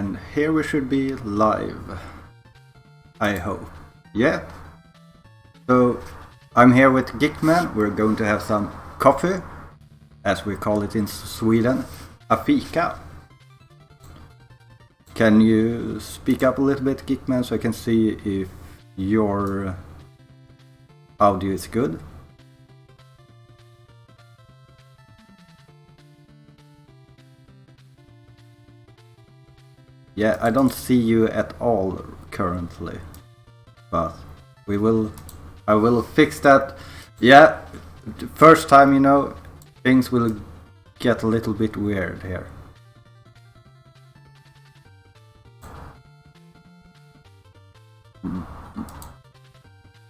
And here we should be live. I hope. Yeah. So I'm here with Gikkman. We're going to have some coffee, as we call it in Sweden, a fika. Can you speak up a little bit, Gikkman, so I can see if your audio is good? Yeah, I don't see you at all currently, but I will fix that. Yeah, first time, things will get a little bit weird here.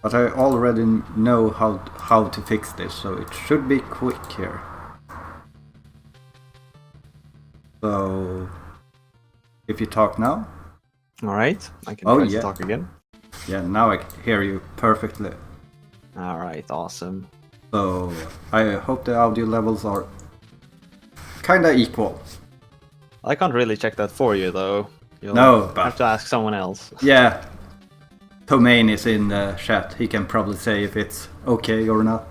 But I already know how to fix this, so it should be quick here. So, if you talk now. Alright, I can try to talk again. Yeah, now I hear you perfectly. Alright, awesome. So, I hope the audio levels are kinda equal. I can't really check that for you, though. You'll have to ask someone else. Yeah. Tomain is in the chat. He can probably say if it's okay or not.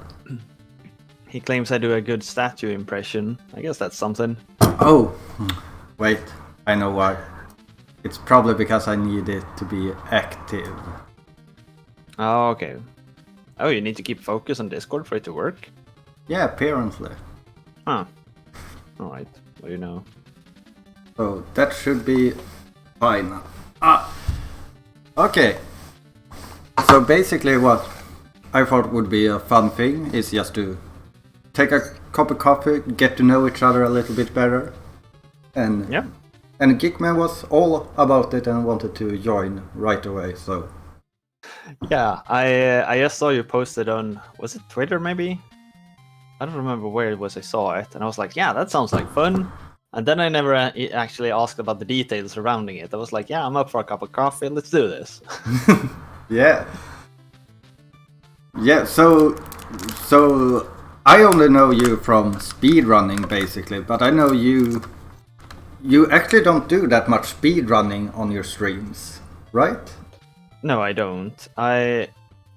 He claims I do a good statue impression. I guess that's something. Oh, wait. I know why. It's probably because I need it to be active. Oh, okay. Oh, you need to keep focus on Discord for it to work? Yeah, apparently. Huh. Alright, well, you know. So that should be fine. Okay. So basically what I thought would be a fun thing is just to take a cup of coffee, get to know each other a little bit better. And yeah. And Gikkman was all about it and wanted to join right away, so... Yeah, I just saw you posted on, was it Twitter maybe? I don't remember where it was I saw it, and I was like, yeah, that sounds like fun. And then I never actually asked about the details surrounding it. I was like, yeah, I'm up for a cup of coffee, let's do this. Yeah. Yeah, so I only know you from speedrunning basically, but I know you actually don't do that much speedrunning on your streams, right? No, I don't. I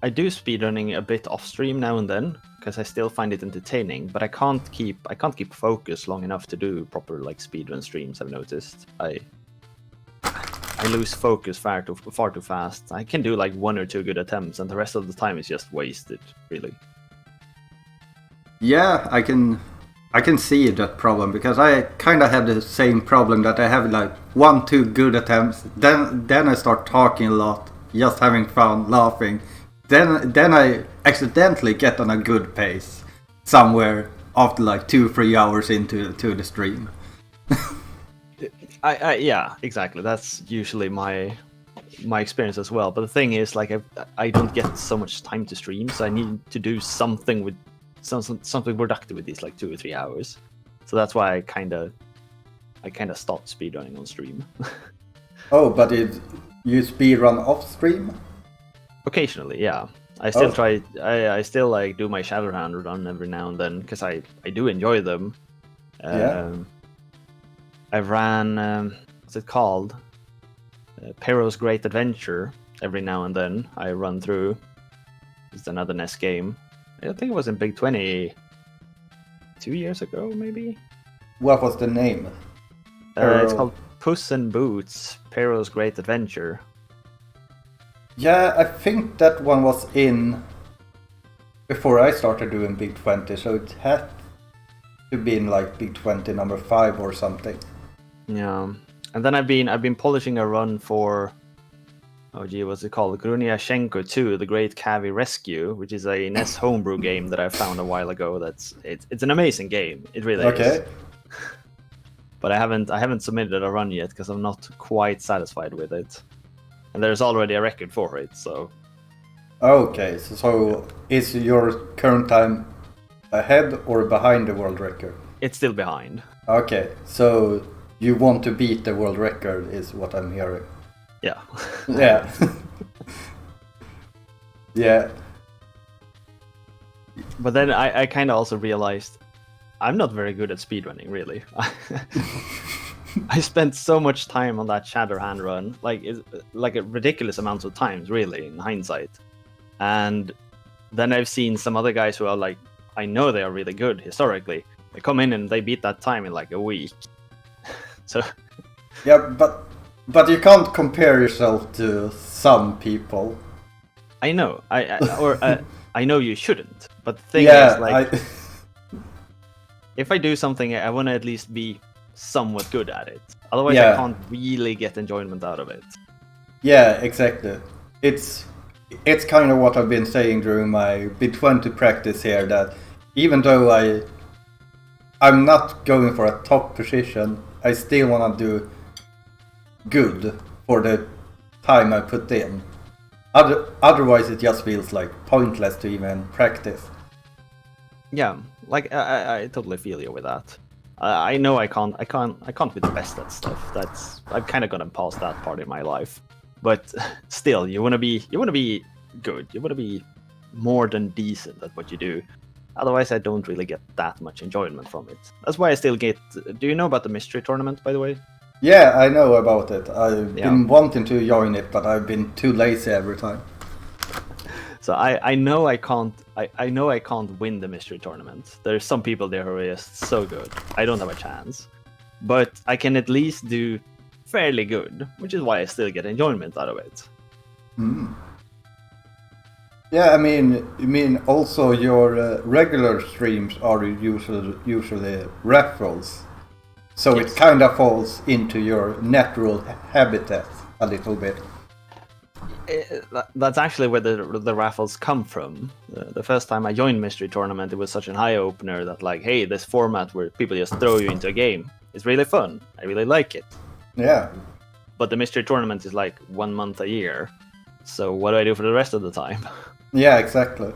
do speedrunning a bit off stream now and then because I still find it entertaining, but I can't keep focus long enough to do proper like speedrun streams. I've noticed I lose focus far too fast. I can do like one or two good attempts, and the rest of the time is just wasted, really. Yeah, I can see that problem, because I kind of have the same problem, that I have like 1-2 good attempts, then I start talking a lot, just having fun, laughing, then I accidentally get on a good pace somewhere after like 2-3 hours into the stream. Yeah, exactly. That's usually my experience as well. But the thing is, like, I don't get so much time to stream, so I need to do something with something productive with these like 2 or 3 hours. So that's why I kind of stopped speedrunning on stream. Oh, but you speedrun off stream? Occasionally, yeah. I still try. I still like do my Shatterhand run every now and then because I do enjoy them. I ran what's it called? Pero's Great Adventure. Every now and then I run through. It's another NES game. I think it was in Big 20 2 years ago, maybe. What was the name? It's called Puss in Boots: Pero's Great Adventure. Yeah, I think that one was in before I started doing Big 20, so it had to be in like Big 20 number 5 or something. Yeah, and then I've been polishing a run for, what's it called? Grunyashenko 2, The Great Cavi Rescue, which is a NES homebrew game that I found a while ago. It's an amazing game. It really is. But I haven't submitted a run yet because I'm not quite satisfied with it. And there's already a record for it, so... Okay, so is your current time ahead or behind the world record? It's still behind. Okay, so you want to beat the world record is what I'm hearing. Yeah. Yeah. Yeah. But then I kind of also realized I'm not very good at speedrunning, really. I spent so much time on that Shatterhand run, like a ridiculous amounts of times, really, in hindsight. And then I've seen some other guys who are like, I know they are really good historically. They come in and they beat that time in like a week. So Yeah, but you can't compare yourself to some people. I know, I know you shouldn't. But the thing Yeah, is, like, if I do something, I want to at least be somewhat good at it. Otherwise, I can't really get enjoyment out of it. Yeah, exactly. It's kind of what I've been saying during my B20 practice here, that even though I'm not going for a top position, I still want to do good for the time I put in. Otherwise, it just feels like pointless to even practice. Yeah, like I totally feel you with that. I know I can't be the best at stuff. I've kind of gotten past that part in my life. But still, you want to be good. You want to be more than decent at what you do. Otherwise, I don't really get that much enjoyment from it. That's why I still get. Do you know about the mystery tournament, by the way? Yeah, I know about it. I've been wanting to join it, but I've been too lazy every time. So I know I can't. I know I can't win the mystery tournament. There's some people there who are just so good. I don't have a chance, but I can at least do fairly good, which is why I still get enjoyment out of it. Yeah, I mean also your regular streams are usually raffles, so Yes. it kind of falls into your natural habitat a little bit. That's actually where the raffles come from. The first time I joined Mystery Tournament, it was such an eye opener that, like, hey, this format where people just throw you into a game is really fun. I really like it. Yeah. But the Mystery Tournament is like 1 month a year. So what do I do for the rest of the time? Yeah, exactly.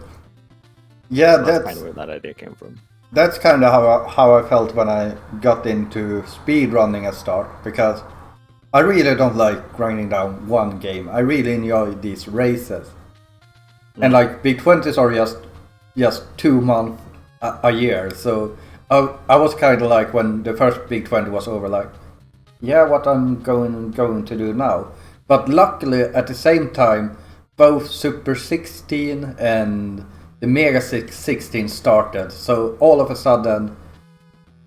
Yeah, So that's kind of where that idea came from. That's kind of how I felt when I got into speedrunning at start, because I really don't like grinding down one game. I really enjoy these races. And like big 20s are just 2 months a year. So I was kind of like, when the first big 20 was over, like, yeah, what I'm going to do now. But luckily at the same time, both Super 16 and the Mega 16 started. So all of a sudden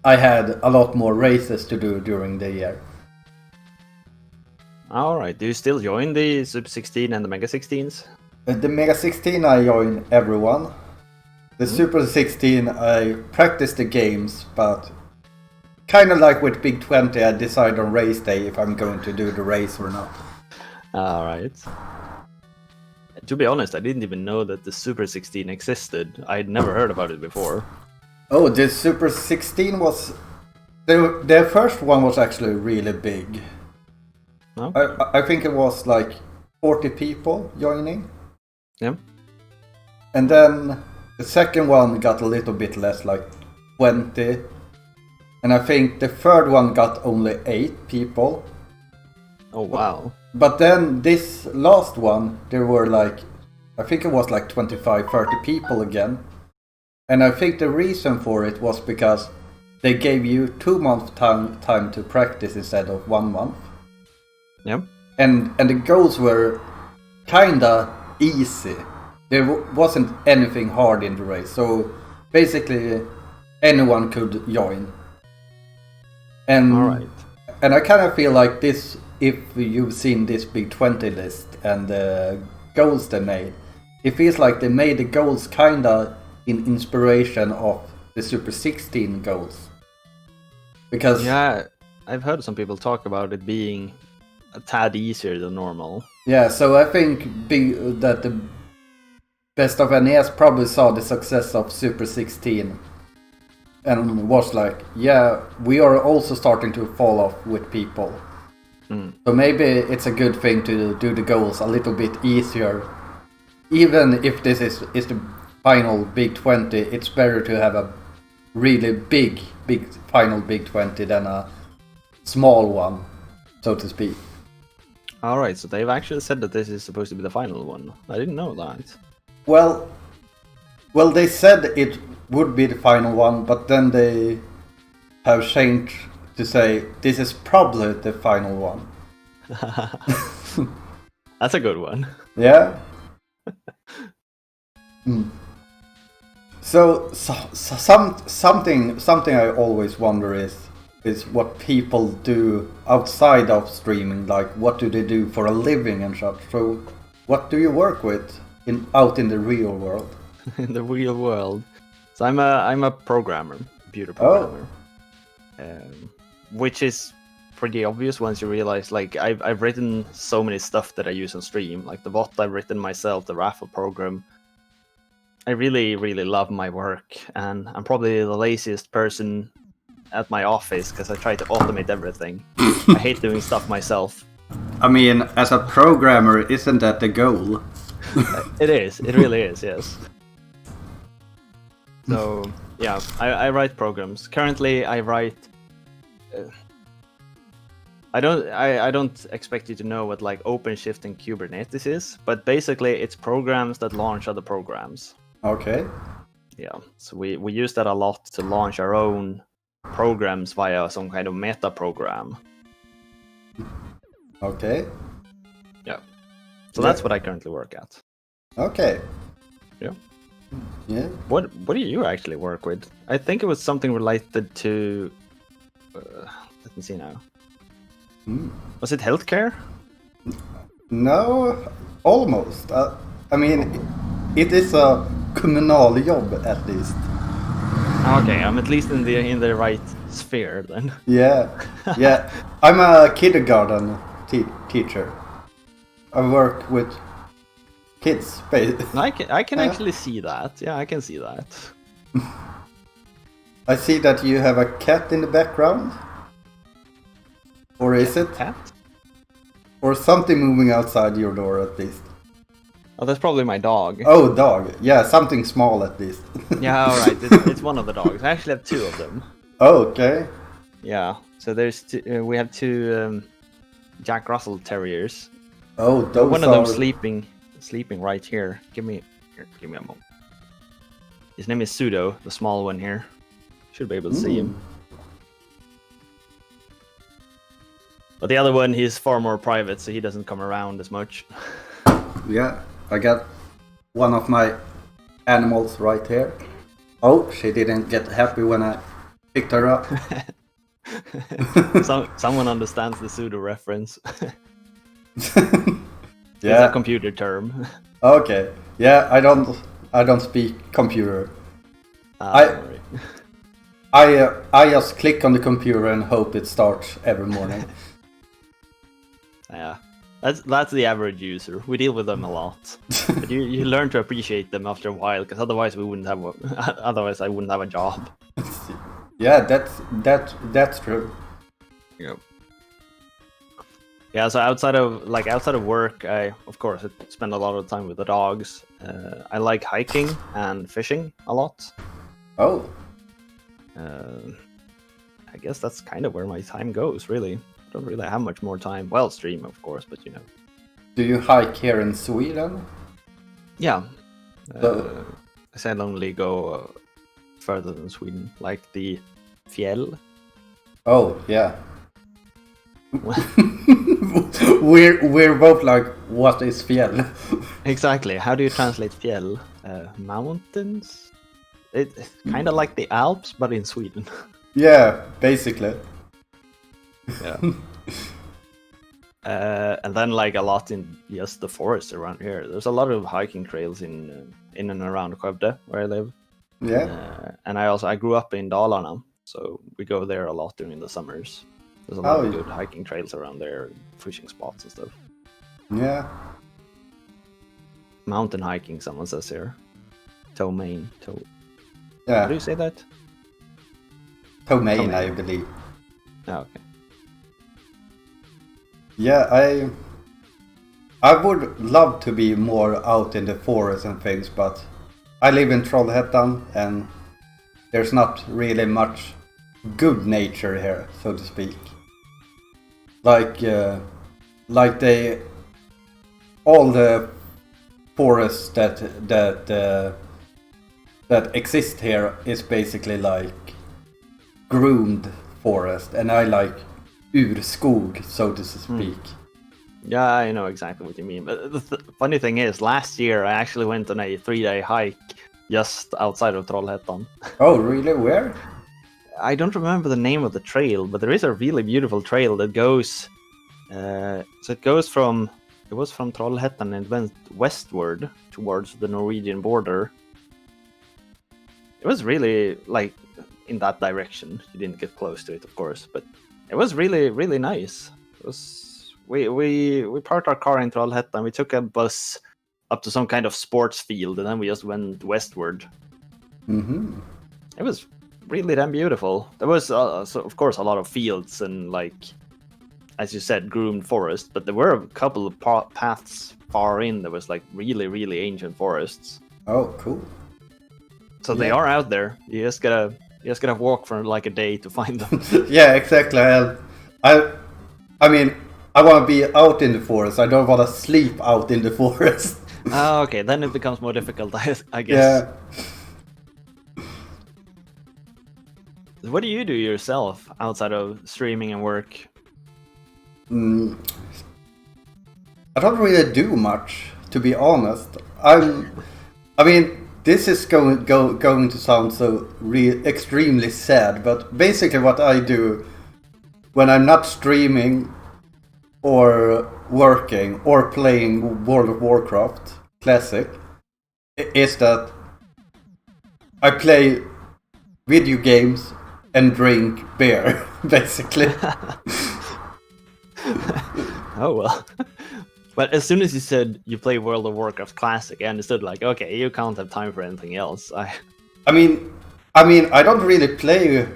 I had a lot more races to do during the year. Alright, do you still join the Super 16 and the Mega 16s? The Mega 16 I join everyone. The Super 16 I practice the games, but kind of like with Big 20 I decide on race day if I'm going to do the race or not. Alright. To be honest, I didn't even know that the Super 16 existed. I'd never heard about it before. Oh, the Super 16 was... The first one was actually really big. Okay. I think it was like 40 people joining. Yeah. And then the second one got a little bit less, like 20. And I think the third one got only 8 people. Oh, wow. But then this last one, there were like, I think it was like 25, 30 people again. And I think the reason for it was because they gave you 2 months time to practice instead of 1 month. Yep. And the goals were kinda easy. There wasn't anything hard in the race. So basically anyone could join. And Alright. And I kind of feel like this, if you've seen this Big 20 list and the goals they made, it feels like they made the goals kind of in inspiration of the Super 16 goals. Because Yeah, I've heard some people talk about it being a tad easier than normal. yeah, so I think that the Best of NES probably saw the success of Super 16 and was like, yeah, we are also starting to fall off with people. So maybe it's a good thing to do the goals a little bit easier. Even if this is the final Big 20, it's better to have a really big final Big 20 than a small one, so to speak. Alright, so they've actually said that this is supposed to be the final one. I didn't know that. Well, they said it would be the final one, but then they have changed to say this is probably the final one. That's a good one. Yeah. So something I always wonder is what people do outside of streaming. Like, what do they do for a living and such? So, what do you work with out in the real world? In the real world, so I'm a programmer, computer programmer, which is pretty obvious once you realize. Like, I've written so many stuff that I use on stream, like the bot I've written myself, the raffle program. I really, really love my work, and I'm probably the laziest person at my office because I try to automate everything. I hate doing stuff myself. I mean, as a programmer, isn't that the goal? It is. It really is. Yes. So yeah, I write programs. Currently, I write. I don't expect you to know what like OpenShift and Kubernetes is, but basically it's programs that launch other programs. Okay. Yeah, so we use that a lot to launch our own programs via some kind of meta program. Okay. Yeah. So that's what I currently work at. Okay. Yeah. Yeah. What do you actually work with? I think it was something related to. Let me see now. Was it healthcare? No, almost. I mean, it is a kommunal job at least. Okay, I'm at least in the right sphere then. Yeah, yeah. I'm a kindergarten teacher. I work with kids. I can actually see that. Yeah, I can see that. I see that you have a cat in the background. Or is it? Cat? Or something moving outside your door at least. Oh, that's probably my dog. Oh, dog. Yeah, something small at least. Yeah, alright. It's one of the dogs. I actually have two of them. Oh, okay. Yeah. So there's two, we have two Jack Russell Terriers. Oh, those one of them sleeping right here. Give me a moment. His name is Pseudo, the small one here. Should be able to see him. But the other one, he's far more private, so he doesn't come around as much. Yeah, I got one of my animals right here. Oh, she didn't get happy when I picked her up. Someone understands the pseudo reference. Yeah. It's a computer term. Okay. Yeah, I don't speak computer. I just click on the computer and hope it starts every morning. Yeah, that's the average user. We deal with them a lot, but you learn to appreciate them after a while, because otherwise I wouldn't have a job. Yeah, that's true. Yeah. Yeah. So outside of work, I of course spend a lot of time with the dogs. I like hiking and fishing a lot. Oh. I guess that's kind of where my time goes, really. Don't really have much more time. Well, stream, of course, but you know. Do you hike here in Sweden? Yeah. I said only go further than Sweden, like the fjäll. Oh, yeah. we're both like, what is fjäll? Exactly. How do you translate fjäll? Mountains? It's kind of like the Alps, but in Sweden. Yeah, basically. Yeah. And then like a lot in just the forest around here. There's a lot of hiking trails in and around Skövde, where I live. Yeah. And I grew up in Dalarna, so we go there a lot during the summers. There's a lot of good hiking trails around there, fishing spots and stuff. Yeah. Mountain hiking, someone says here. Tomaine. Yeah. How do you say that? Tomaine, I believe. Oh, okay. Yeah, I would love to be more out in the forest and things, but I live in Trollhättan and there's not really much good nature here, so to speak. Like all the forests that exist here is basically like groomed forest, and I like urskog, so to speak. Yeah, I know exactly what you mean. But the funny thing is, last year I actually went on a 3-day hike just outside of Trollhättan. Oh, really? Where? I don't remember the name of the trail, but there is a really beautiful trail that goes. So it goes from. It was from Trollhättan and went westward towards the Norwegian border. It was really like in that direction. You didn't get close to it, of course, but it was really, really nice. It was. We parked our car in Trollhättan. We took a bus up to some kind of sports field, and then we just went westward. Mm-hmm. It was really damn beautiful. There was, so of course, a lot of fields and, like, as you said, groomed forest. But there were a couple of paths far in. There was like really, really ancient forests. Oh, cool. So they are out there. You just gotta walk for like a day to find them. Yeah, exactly. I mean, I want to be out in the forest. I don't want to sleep out in the forest. Oh, okay. Then it becomes more difficult, I guess. Yeah. What do you do yourself outside of streaming and work? I don't really do much, to be honest. I mean, this is going to sound so extremely sad, but basically what I do when I'm not streaming or working or playing World of Warcraft Classic is that I play video games and drink beer, basically. Oh well. But as soon as you said you play World of Warcraft Classic, I understood, like, okay, you can't have time for anything else. I mean, I don't really play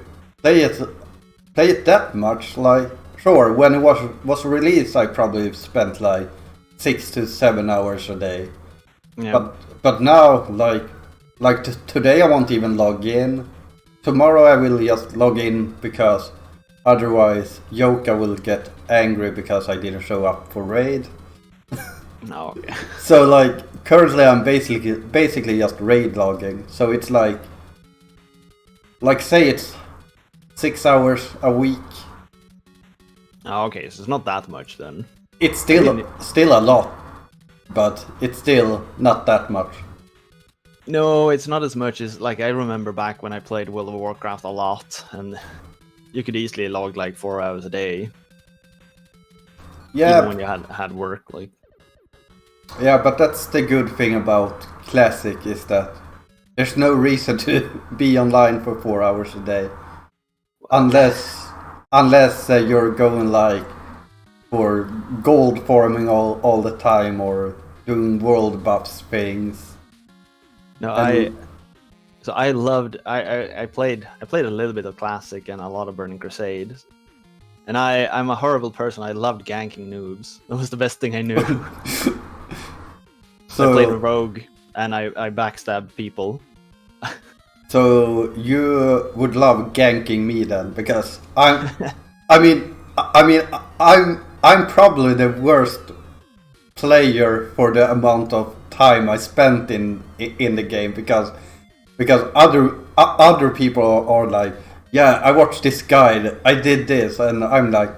it that much. Like, sure, when it was released, I probably spent like 6 to 7 hours a day. Yeah. But now, like today, I won't even log in. Tomorrow, I will just log in because otherwise, Yoka will get angry because I didn't show up for raid. No, okay. So like currently I'm basically just raid logging. So it's like say it's 6 hours a week. Oh, okay, so it's not that much then. It's still a lot, but it's still not that much. No, it's not as much as, like, I remember back when I played World of Warcraft a lot, and you could easily log like 4 hours a day. Yeah. Even when you had work, like. Yeah, but that's the good thing about Classic is that there's no reason to be online for 4 hours a day, unless you're going like for gold farming all the time or doing world buffs things. No, I played a little bit of Classic and a lot of Burning Crusade. And I'm a horrible person. I loved ganking noobs. That was the best thing I knew. So I played a rogue and I backstabbed people. So you would love ganking me then, because I'm probably the worst player for the amount of time I spent in the game, because other people are like, yeah, I watched this guide, I did this, and I'm like,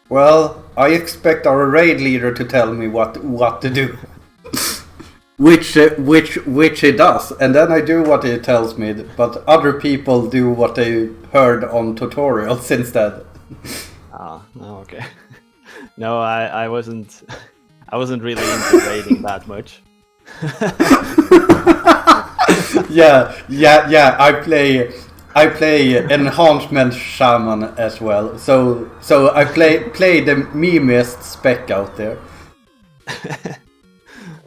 well, I expect our raid leader to tell me what to do. Which he does, and then I do what he tells me, but other people do what they heard on tutorials instead. Ah, no, okay. No, I wasn't really into raiding that much. Yeah. I play enhancement shaman as well. So I play the memest spec out there.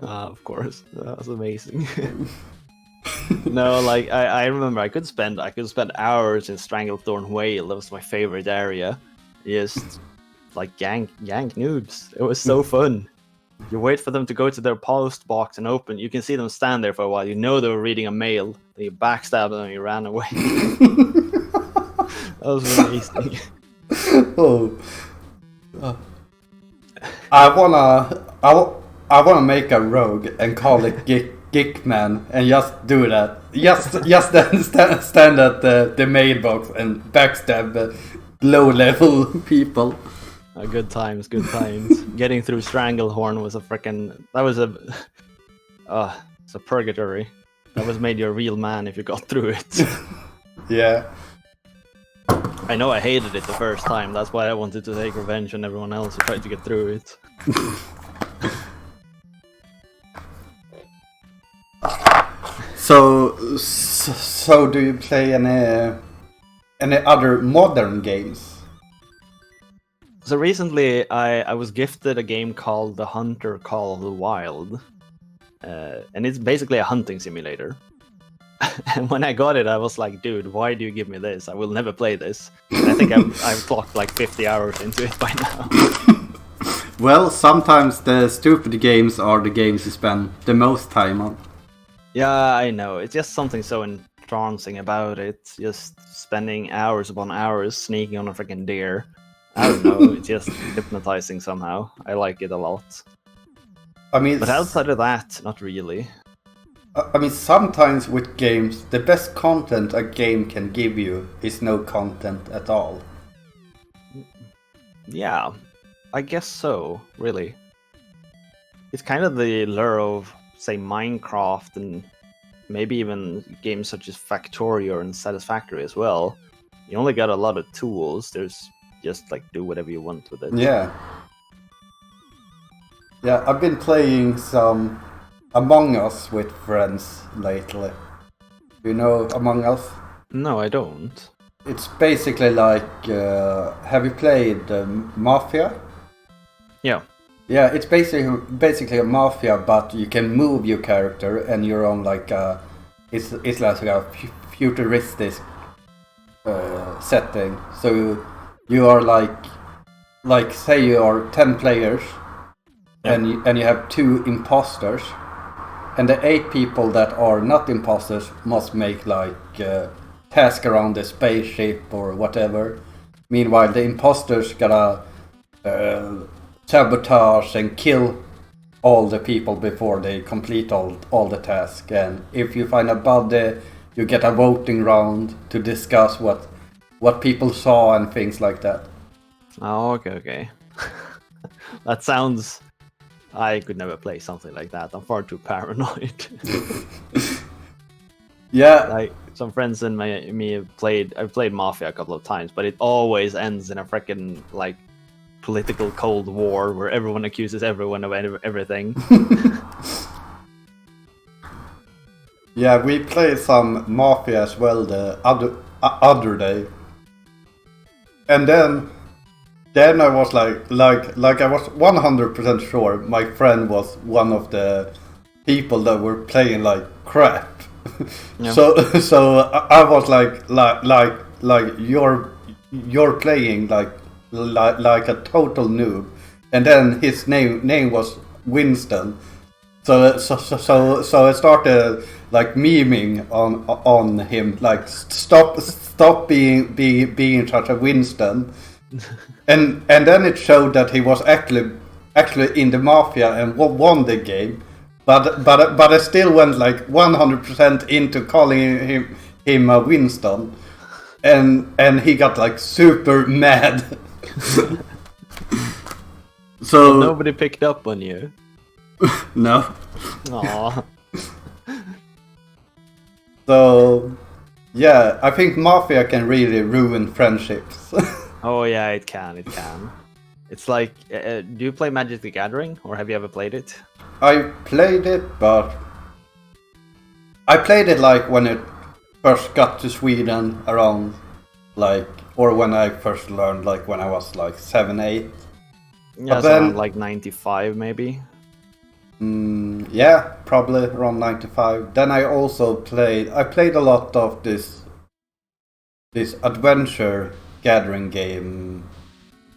Of course, that was amazing. No, like I remember I could spend hours in Stranglethorn Whale. That was my favorite area. Just like gank noobs. It was so fun. You wait for them to go to their post box and open. You can see them stand there for a while. You know they were reading a mail. Then you backstab them and you ran away. That was amazing. I wanna make a rogue and call it Gikkman and just do that. Just then stand at the mailbox and backstab low-level people. Good times, good times. Getting through Stranglehorn was it's a purgatory. That was made you a real man if you got through it. Yeah. I know I hated it the first time. That's why I wanted to take revenge on everyone else who tried to get through it. So do you play any other modern games? So recently I was gifted a game called The Hunter Call of the Wild. And it's basically a hunting simulator. And when I got it, I was like, dude, why do you give me this? I will never play this. And I think I've clocked like 50 hours into it by now. Well, sometimes the stupid games are the games you spend the most time on. Yeah, I know. It's just something so entrancing about it. Just spending hours upon hours sneaking on a freaking deer. I don't know. It's just hypnotizing somehow. I like it a lot. I mean, but outside of that, not really. I mean, sometimes with games, the best content a game can give you is no content at all. Yeah, I guess so, really. It's kind of the lure of, say, Minecraft and maybe even games such as Factorio and Satisfactory as well. You only got a lot of tools. There's just like do whatever you want with it. Yeah. Yeah, I've been playing some Among Us with friends lately. Do you know Among Us? No, I don't. It's basically like, have you played Mafia? Yeah. Yeah, it's basically a Mafia, but you can move your character and you're on like it's like a futuristic setting. So you are like say you are 10 players. Yeah. And you have 2 imposters, and the 8 people that are not imposters must make like task around the spaceship or whatever. Meanwhile, the imposters gotta sabotage and kill all the people before they complete all the tasks. And if you find a body, you get a voting round to discuss what people saw and things like that. Oh, okay. That sounds... I could never play something like that. I'm far too paranoid. Yeah. Like some friends and me have played. I've played Mafia a couple of times, but it always ends in a freaking like political cold war where everyone accuses everyone of everything. Yeah, we played some Mafia as well the other day, and then I was like I was 100% sure my friend was one of the people that were playing like crap. Yeah. So I was like you're playing like a total noob, and then his name was Winston. So I started like memeing on him, like stop being such a Winston. And then it showed that he was actually in the Mafia and won the game, but I still went like 100% into calling him a Winston, and he got like super mad. So nobody picked up on you. No. Aww. So yeah, I think Mafia can really ruin friendships. Oh yeah, it can. It's like, do you play Magic the Gathering, or have you ever played it? I played it, but I played it like when it first got to Sweden around like, or when I first learned, like when I was like 7, 8. Yeah, so around like 95 maybe. Yeah, probably around 95. Then I also played a lot of this adventure gathering game,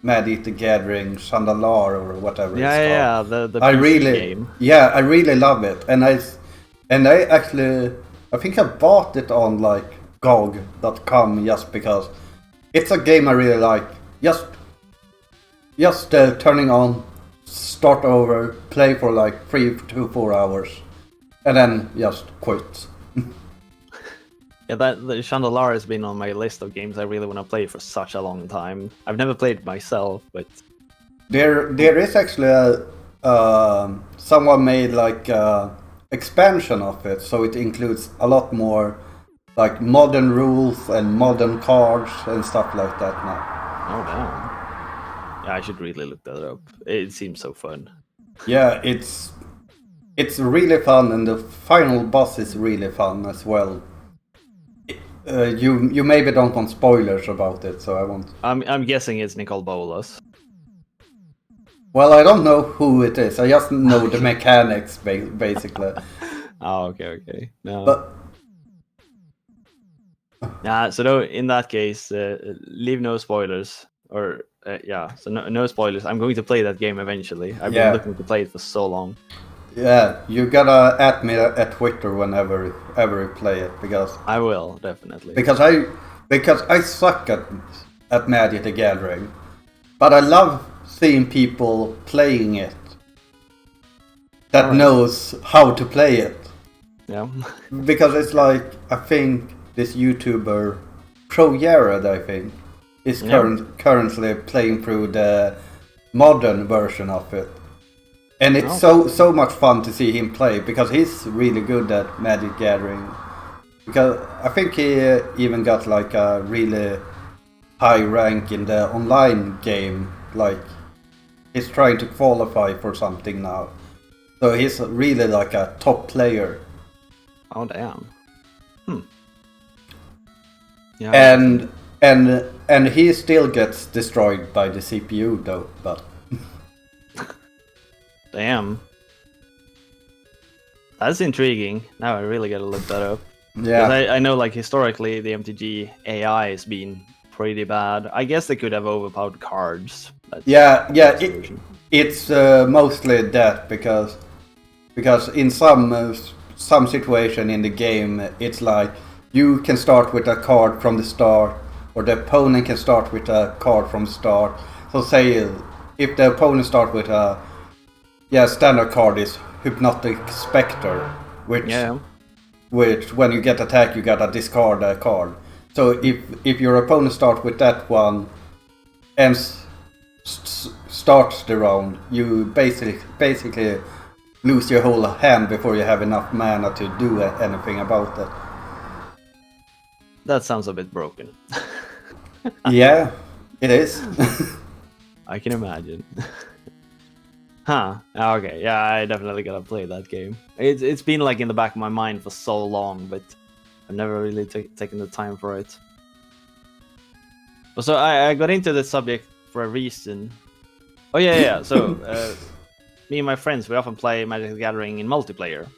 Magic the Gathering, Chandalar or whatever it's called. Yeah, the PC game. Yeah, I really love it, and I actually I think I bought it on like GOG.com just because it's a game I really like. Just turning on, start over, play for like 3 to 4 hours, and then just quit. Yeah, the Chandelier has been on my list of games I really want to play for such a long time. I've never played it myself, but There is actually someone made like expansion of it, so it includes a lot more like modern rules and modern cards and stuff like that now. oh damn. Yeah, I should really look that up. It seems so fun. Yeah, it's really fun, and the final boss is really fun as well. You maybe don't want spoilers about it, so I won't. I'm guessing it's Nicole Bolas. Well, I don't know who it is. I just know the mechanics, basically. Oh, okay. No. But yeah, so no, in that case, leave no spoilers. Or yeah, so no spoilers. I'm going to play that game eventually. I've been looking to play it for so long. Yeah, you gotta add me at Twitter whenever you play it, because I will definitely. Because I suck at Magic the Gathering, but I love seeing people playing it that knows how to play it. Yeah. Because it's like, I think this YouTuber Pro Jared, I think, is currently playing through the modern version of it. And it's so much fun to see him play, because he's really good at Magic Gathering. Because I think he even got like a really high rank in the online game. Like, he's trying to qualify for something now. So he's really like a top player. Oh damn. Yeah. And he still gets destroyed by the CPU though, but damn. That's intriguing. Now I really gotta look that up. yeah. I know, like, historically the MTG AI has been pretty bad. I guess they could have overpowered cards. It's mostly that, because in some situation in the game, it's like you can start with a card from the start, or the opponent can start with a card from the start. So say if the opponent start with a standard card is Hypnotic Spectre, which when you get attacked you gotta discard a card. So if your opponent starts with that one and starts the round, you basically lose your whole hand before you have enough mana to do anything about it. That sounds a bit broken. Yeah, it is. I can imagine. Huh. Okay. Yeah, I definitely gotta play that game. It's been like in the back of my mind for so long, but I've never really taken the time for it. So I got into the subject for a reason. Oh yeah. So me and my friends, we often play Magic the Gathering in multiplayer.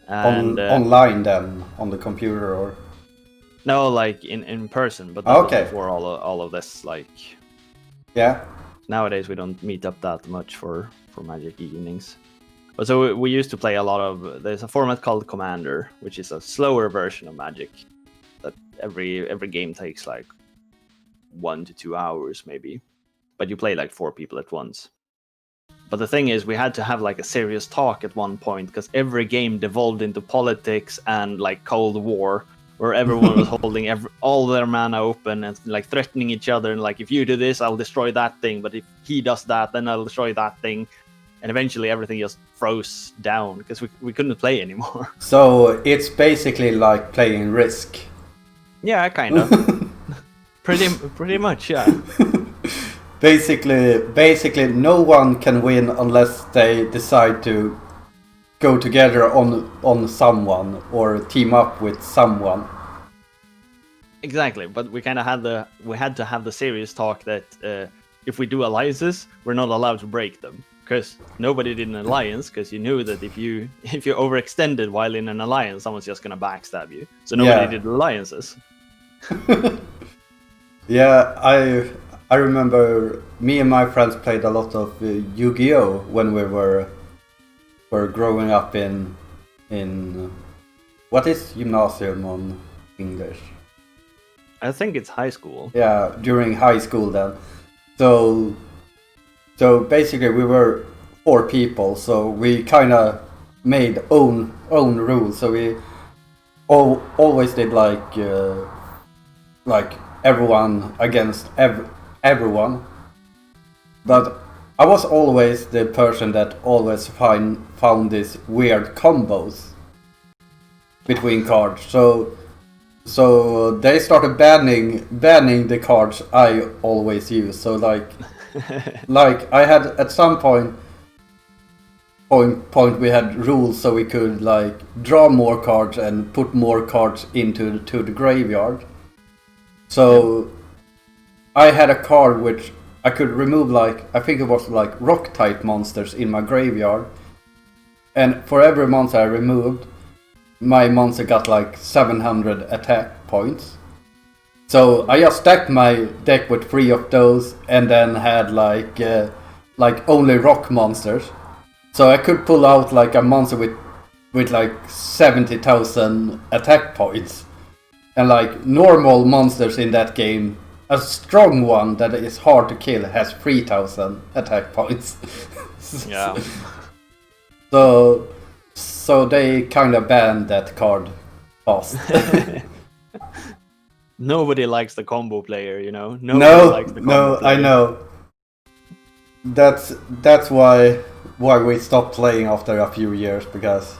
And online then, on the computer, or no, like in person, but before all of this, like, yeah. Nowadays we don't meet up that much for Magic evenings. But so we used to play a lot of. There's a format called Commander, which is a slower version of Magic. That every game takes like 1 to 2 hours maybe, but you play like 4 people at once. But the thing is, we had to have like a serious talk at one point, because every game devolved into politics and like Cold War, where everyone was holding all their mana open and like threatening each other, and like, if you do this, I'll destroy that thing, but if he does that, then I'll destroy that thing. And eventually everything just froze down because we couldn't play anymore. So it's basically like playing Risk. Yeah, kind of. pretty much, yeah. Basically no one can win unless they decide to go together on someone or team up with someone. Exactly, but we kind of had to have the serious talk that if we do alliances, we're not allowed to break them, because nobody did an alliance, because you knew that if you overextended while in an alliance, someone's just gonna backstab you. So nobody did alliances. Yeah, I remember me and my friends played a lot of Yu-Gi-Oh when we were growing up in what is gymnasium on English? I think it's high school. Yeah, during high school then. So basically we were 4 people, so we kind of made own rules. So we always did like everyone against everyone. But I was always the person that always found these weird combos between cards. So they started banning the cards I always use. So like I had at some point we had rules so we could like draw more cards and put more cards into the graveyard. So I had a card which I could remove like, I think it was like rock type monsters in my graveyard. And for every monster I removed, my monster got like 700 attack points. So I just stacked my deck with 3 of those and then had like only rock monsters. So I could pull out like a monster with like 70,000 attack points. And like normal monsters in that game, a strong one that is hard to kill has 3,000 attack points. Yeah. So they kind of banned that card fast. Nobody likes the combo player, you know. Nobody likes the combo player. I know. That's why we stopped playing after a few years because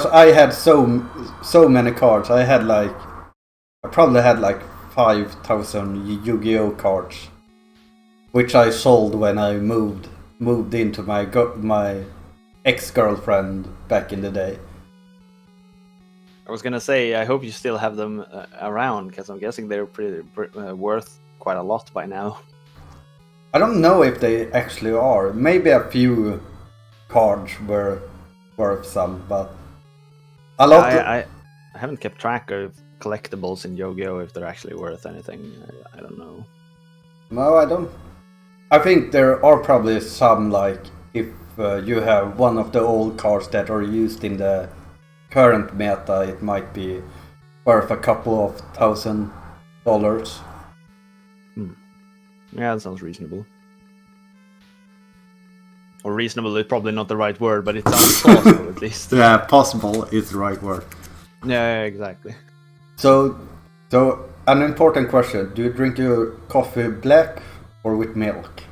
I had so many cards. I probably had like 5,000 Yu-Gi-Oh cards, which I sold when I moved into my ex-girlfriend back in the day. I was gonna say, I hope you still have them around, because I'm guessing they're pretty worth quite a lot by now. I don't know if they actually are. Maybe a few cards were worth some, but a lot. I haven't kept track of collectibles in Yu-Gi-Oh! If they're actually worth anything. I don't know. No, I don't. I think there are probably some, like if you have one of the old cards that are used in the current meta, it might be worth a couple of $1,000. Yeah, that sounds reasonable. Or reasonable is probably not the right word, but it sounds possible at least. Yeah, possible is the right word. Yeah, exactly. So an important question: do you drink your coffee black or with milk?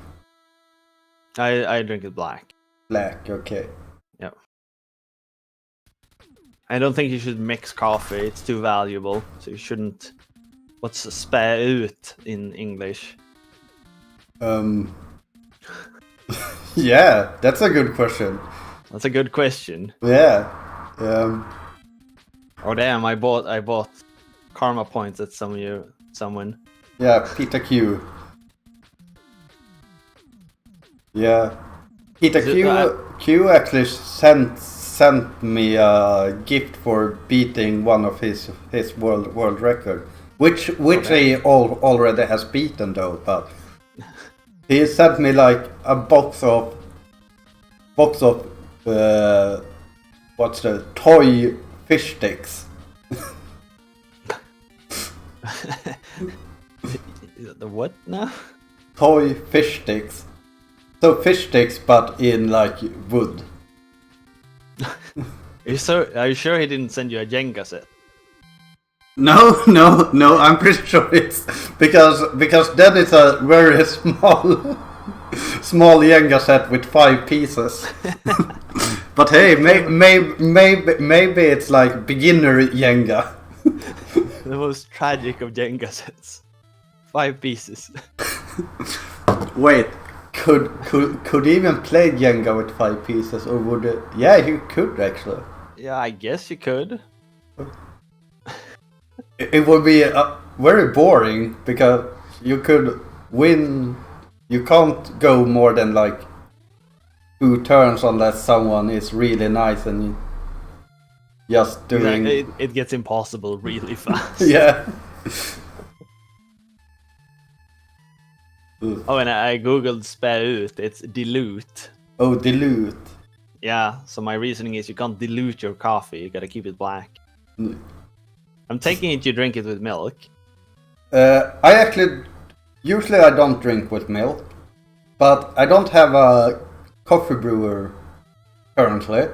I drink it black. Black, okay. Yeah. I don't think you should mix coffee. It's too valuable. So you shouldn't. What's spä ut in English? Yeah, that's a good question. That's a good question. Yeah. Oh damn! I bought karma points at someone. Yeah, Peter Q. Yeah, Peter Q actually sent me a gift for beating one of his world record, which he already has beaten though. But he sent me like a box of what's the toy fish sticks. The what now? Toy fish sticks. So fish sticks, but in like wood. Are you sure he didn't send you a Jenga set? No, I'm pretty sure it's because then it's a very small Jenga set with 5 pieces. But hey, maybe it's like beginner Jenga. The most tragic of Jenga sets. 5 pieces. Wait, could he even play Jenga with 5 pieces, or would it? Yeah, you could actually. Yeah, I guess you could. It would be very boring because you could win. You can't go more than like 2 turns unless someone is really nice and just doing. Exactly. It gets impossible really fast. Yeah. Oh, and I googled spä ut. It's dilute. Oh, dilute. Yeah. So my reasoning is you can't dilute your coffee. You gotta keep it black. I'm taking it you drink it with milk. Usually I don't drink with milk, but I don't have a coffee brewer currently.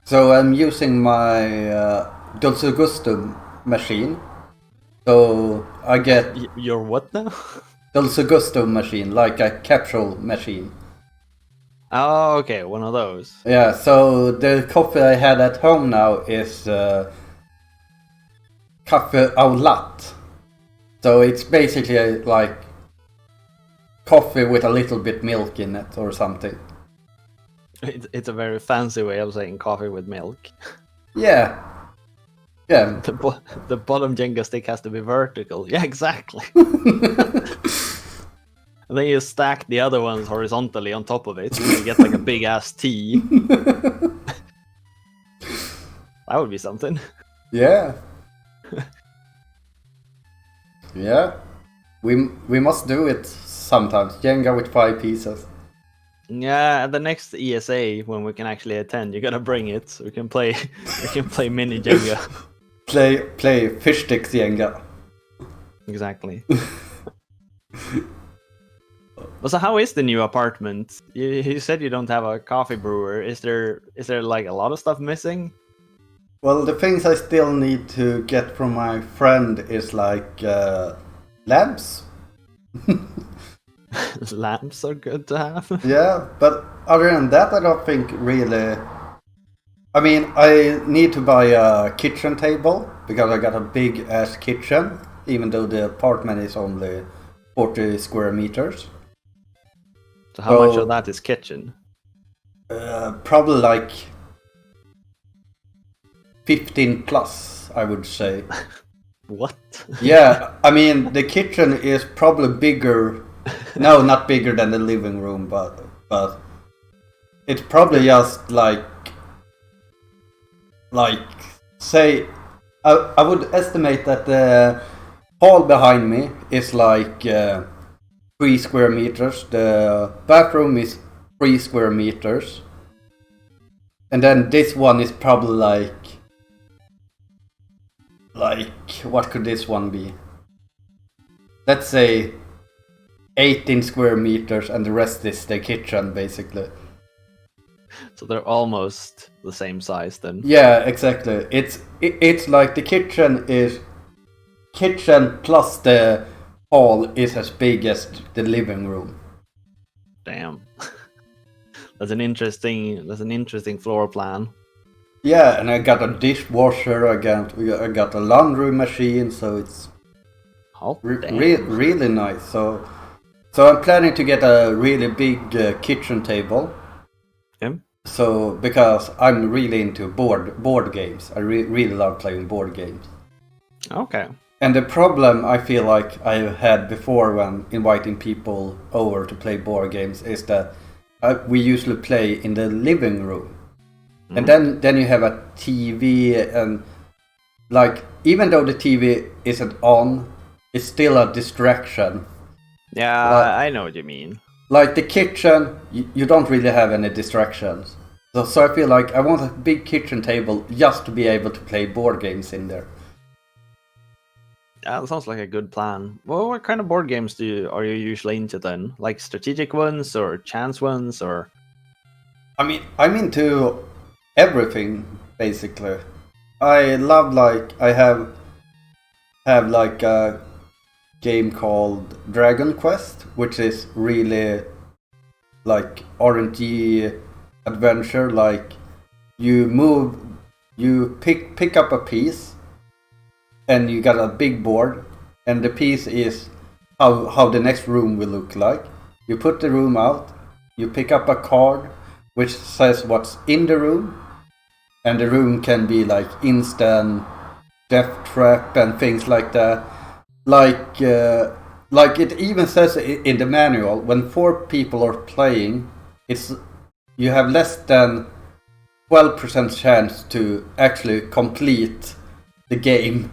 So I'm using my Dolce Gusto machine. So I get Your what now? Dolce Gusto machine, like a capsule machine. Oh, okay, one of those. Yeah, so the coffee I had at home now is Café au latte. So it's basically like coffee with a little bit milk in it or something. It's a very fancy way of saying coffee with milk. Yeah. Yeah. The bottom Jenga stick has to be vertical. Yeah, exactly. And then you stack the other ones horizontally on top of it, and you get like a big ass T. That would be something. Yeah. Yeah. We must do it sometimes. Jenga with 5 pieces. Yeah, at the next ESA when we can actually attend, you gotta bring it so we can play mini Jenga. Play fish sticks Jenga. Exactly. So how is the new apartment? You said you don't have a coffee brewer. Is there like a lot of stuff missing? Well, the things I still need to get from my friend is like lamps. Lamps are good to have. Yeah, but other than that, I don't think really. I mean, I need to buy a kitchen table because I got a big ass kitchen, even though the apartment is only 40 square meters. So how much of that is kitchen? Probably like 15 plus, I would say. What? Yeah, I mean, the kitchen is probably bigger. No, not bigger than the living room, but it's probably just like say I would estimate that the hall behind me is like 3 square meters. The bathroom is 3 square meters, and then this one is probably like what could this one be? Let's say 18 square meters, and the rest is the kitchen, basically. So they're almost the same size then. Yeah, exactly. It's like the kitchen plus the hall is as big as the living room. Damn. That's an interesting floor plan. Yeah, and I got a dishwasher. I got a laundry machine, so it's really nice. So I'm planning to get a really big kitchen table. Okay. So because I'm really into board games, I really love playing board games. Okay. And the problem I feel like I had before when inviting people over to play board games is that we usually play in the living room. And then you have a TV, and like even though the TV isn't on, it's still a distraction. Yeah, I know what you mean. Like the kitchen, you don't really have any distractions. So I feel like I want a big kitchen table just to be able to play board games in there. Yeah, that sounds like a good plan. Well, what kind of board games are you usually into then? Like strategic ones or chance ones or? I mean, I'm into everything basically. I love I have like a game called Dragon Quest, which is really like RNG adventure. Like you pick up a piece, and you got a big board, and the piece is how the next room will look like. You put the room out, you pick up a card which says what's in the room, and the room can be like instant death trap and things like that. Like it even says in the manual, when 4 people are playing, you have less than 12% chance to actually complete the game.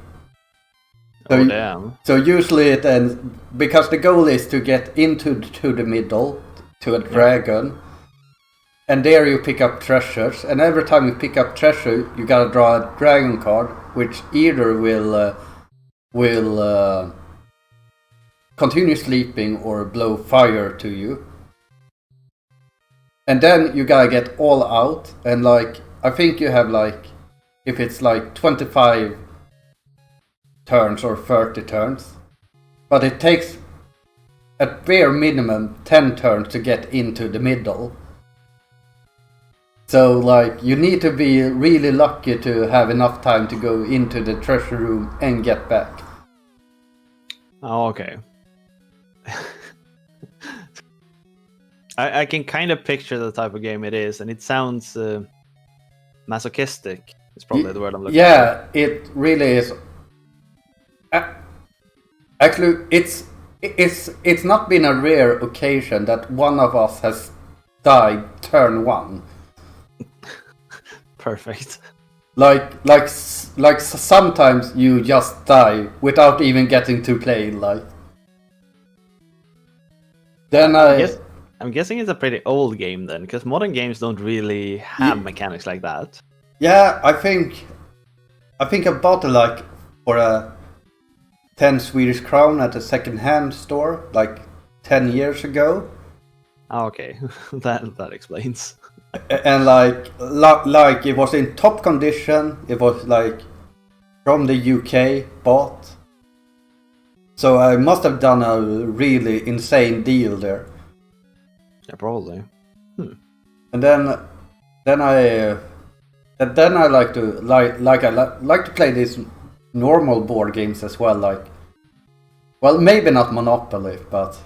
So, damn. So usually it ends because the goal is to get into the middle to a dragon, and there you pick up treasures. And every time you pick up treasure, you gotta draw a dragon card, which either will continue sleeping or blow fire to you. And then you gotta get all out, and like I think you have like, if it's like 25 turns or 30 turns, but it takes at bare minimum 10 turns to get into the middle. So like you need to be really lucky to have enough time to go into the treasure room and get back. Oh, okay. I can kind of picture the type of game it is, and it sounds masochistic. It's probably the word I'm looking for. Yeah, it really is. Actually, it's not been a rare occasion that one of us has died turn one. Perfect. Like sometimes you just die without even getting to play. Like then I'm guessing it's a pretty old game then, because modern games don't really have mechanics like that. Yeah, I think I bought it like for a 10 Swedish crown at a second-hand store like 10 years ago. Oh, okay, that explains. And like it was in top condition. It was like from the UK bought. So I must have done a really insane deal there. Yeah, probably. And then I like to play these normal board games as well. Like, well, maybe not Monopoly, but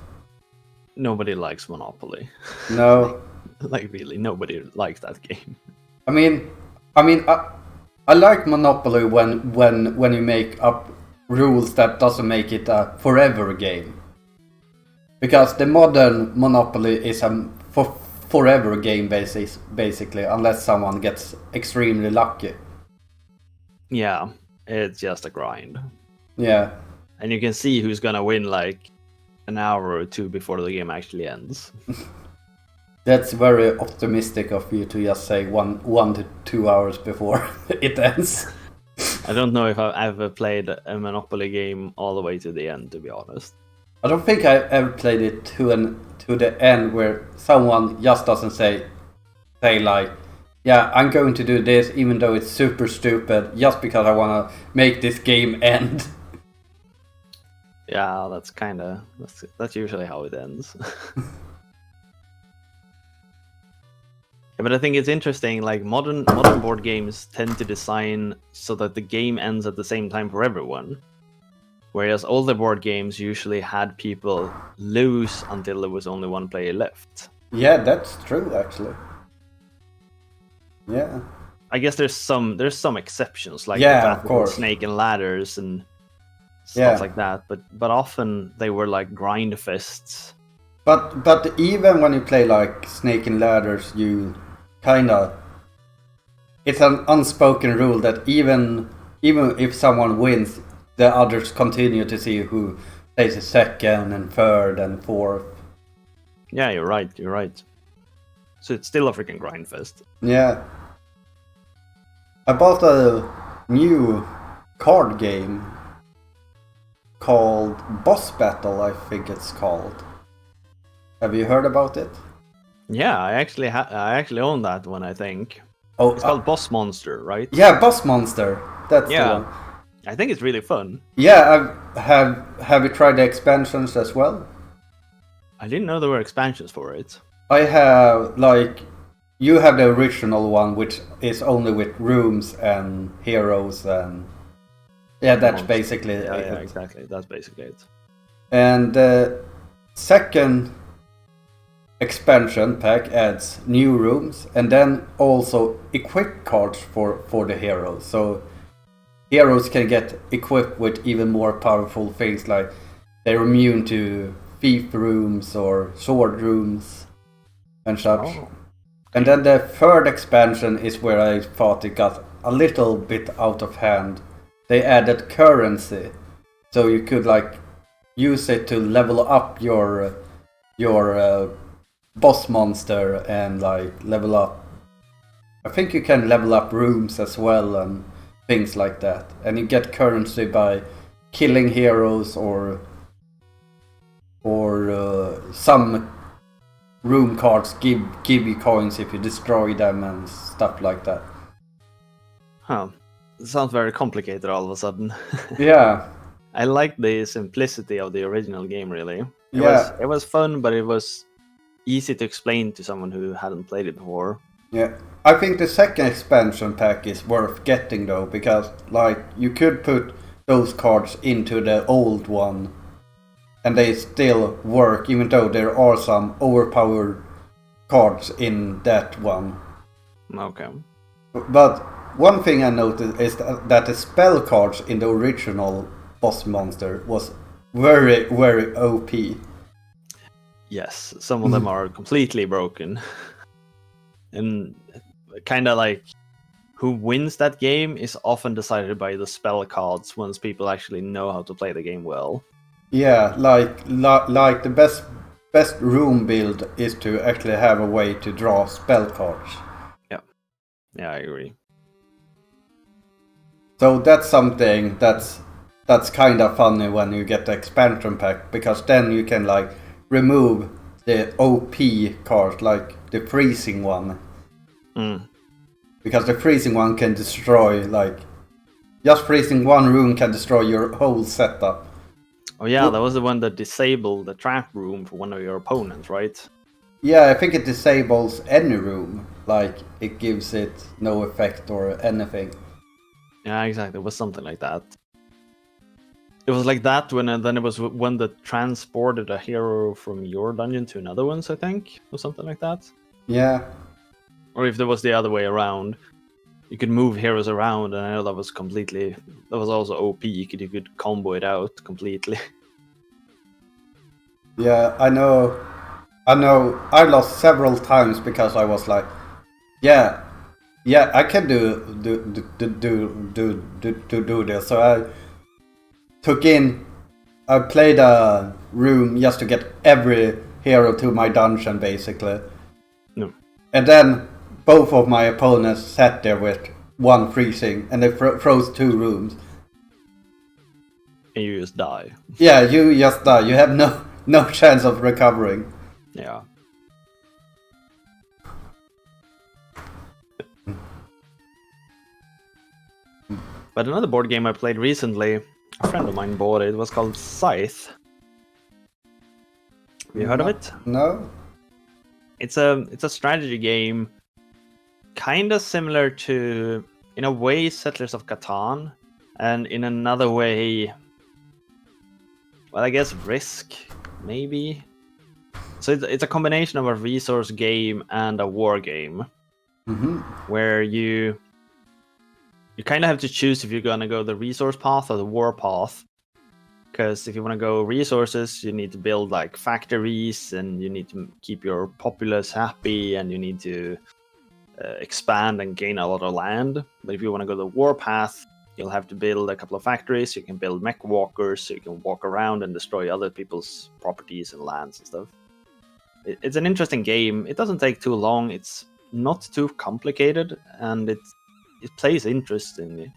Nobody likes Monopoly. no. Like really, nobody likes that game. I mean, I like Monopoly when you make up rules that doesn't make it a forever game. Because the modern Monopoly is a forever game basically, unless someone gets extremely lucky. Yeah, it's just a grind. Yeah. And you can see who's gonna win like an hour or two before the game actually ends. That's very optimistic of you to just say 1 to 2 hours before it ends. I don't know if I've ever played a Monopoly game all the way to the end, to be honest. I don't think I ever played it to the end where someone just doesn't say like, yeah, I'm going to do this even though it's super stupid just because I want to make this game end. Yeah, that's usually how it ends. Yeah, but I think it's interesting, like modern board games tend to design so that the game ends at the same time for everyone. Whereas older board games usually had people lose until there was only one player left. Yeah, that's true actually. Yeah. I guess there's some exceptions, like yeah, the of course. Snake and Ladders and stuff like that, but often they were like grind fests. But even when you play like Snake and Ladders, you it's an unspoken rule that even if someone wins, the others continue to see who plays a second and third and fourth. Yeah, you're right. So it's still a freaking grind fest. Yeah. I bought a new card game called Boss Battle, I think it's called. Have you heard about it? Yeah, I actually own that one, I think. Oh, it's called Boss Monster, right? Yeah, Boss Monster. That's the one. I think it's really fun. Yeah, have you tried the expansions as well? I didn't know there were expansions for it. I have, like, you have the original one, which is only with rooms and heroes and... Yeah, that's basically it. Yeah, exactly. That's basically it. And the second expansion pack adds new rooms and then also equip cards for the heroes. So heroes can get equipped with even more powerful things, like they're immune to thief rooms or sword rooms and such. Oh. And then the third expansion is where I thought it got a little bit out of hand. They added currency, so you could like use it to level up your boss monster and like level up. I think you can level up rooms as well and things like that. And you get currency by killing heroes or some room cards give you coins if you destroy them and stuff like that. Huh. It sounds very complicated all of a sudden. Yeah. I like the simplicity of the original game, really. Yeah. It was fun, but it was easy to explain to someone who hadn't played it before. Yeah. I think the second expansion pack is worth getting though, because like you could put those cards into the old one and they still work, even though there are some overpowered cards in that one. Okay. But one thing I noticed is that the spell cards in the original boss monster was very, very OP. Yes, some of them are completely broken. And kind of like who wins that game is often decided by the spell cards once people actually know how to play the game well. Yeah, like the best room build is to actually have a way to draw spell cards. Yeah, I agree. So that's something that's kind of funny when you get the expansion pack, because then you can like remove the OP card, like the freezing one. Because the freezing one can destroy, like, just freezing one room can destroy your whole setup. Oh yeah, that was the one that disabled the trap room for one of your opponents, right? Yeah, I think it disables any room, like it gives it no effect or anything. Yeah, exactly. It was something like that. It was like that when, and then it was one that transported a hero from your dungeon to another one's, I think, or something like that. Yeah. Or if there was the other way around, you could move heroes around, and I know that was also OP. You could combo it out completely. Yeah, I know. I lost several times because I was like, yeah, I can do this. So I played a room just to get every hero to my dungeon, basically. No. And then both of my opponents sat there with one freezing, and they froze two rooms. And you just die. Yeah, you just die. You have no chance of recovering. Yeah. But another board game I played recently, a friend of mine bought it. It was called Scythe. Have you heard of it? No. It's a strategy game, kind of similar to, in a way, Settlers of Catan, and in another way, well, I guess Risk, maybe. So it's a combination of a resource game and a war game, where you kind of have to choose if you're gonna go the resource path or the war path. Because if you want to go resources, you need to build like factories, and you need to keep your populace happy, and you need to expand and gain a lot of land. But if you want to go the war path, you'll have to build a couple of factories. You can build mech walkers, so you can walk around and destroy other people's properties and lands and stuff. It's an interesting game. It doesn't take too long. It's not too complicated, and it plays interestingly.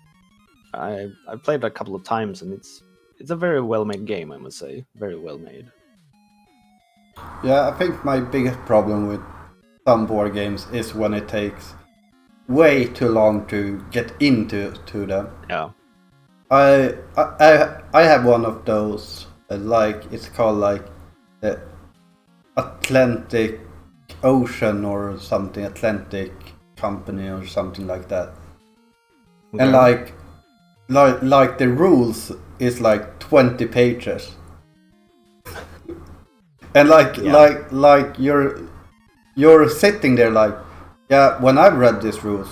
I played it a couple of times, and it's a very well-made game, I must say. Very well-made. Yeah, I think my biggest problem with some board games is when it takes way too long to get into them. Yeah. I have one of those, like, it's called like the Atlantic Ocean or something, Atlantic Company or something like that. Okay. And like the rules is like 20 pages. And like you're sitting there like, yeah, when I read these rules,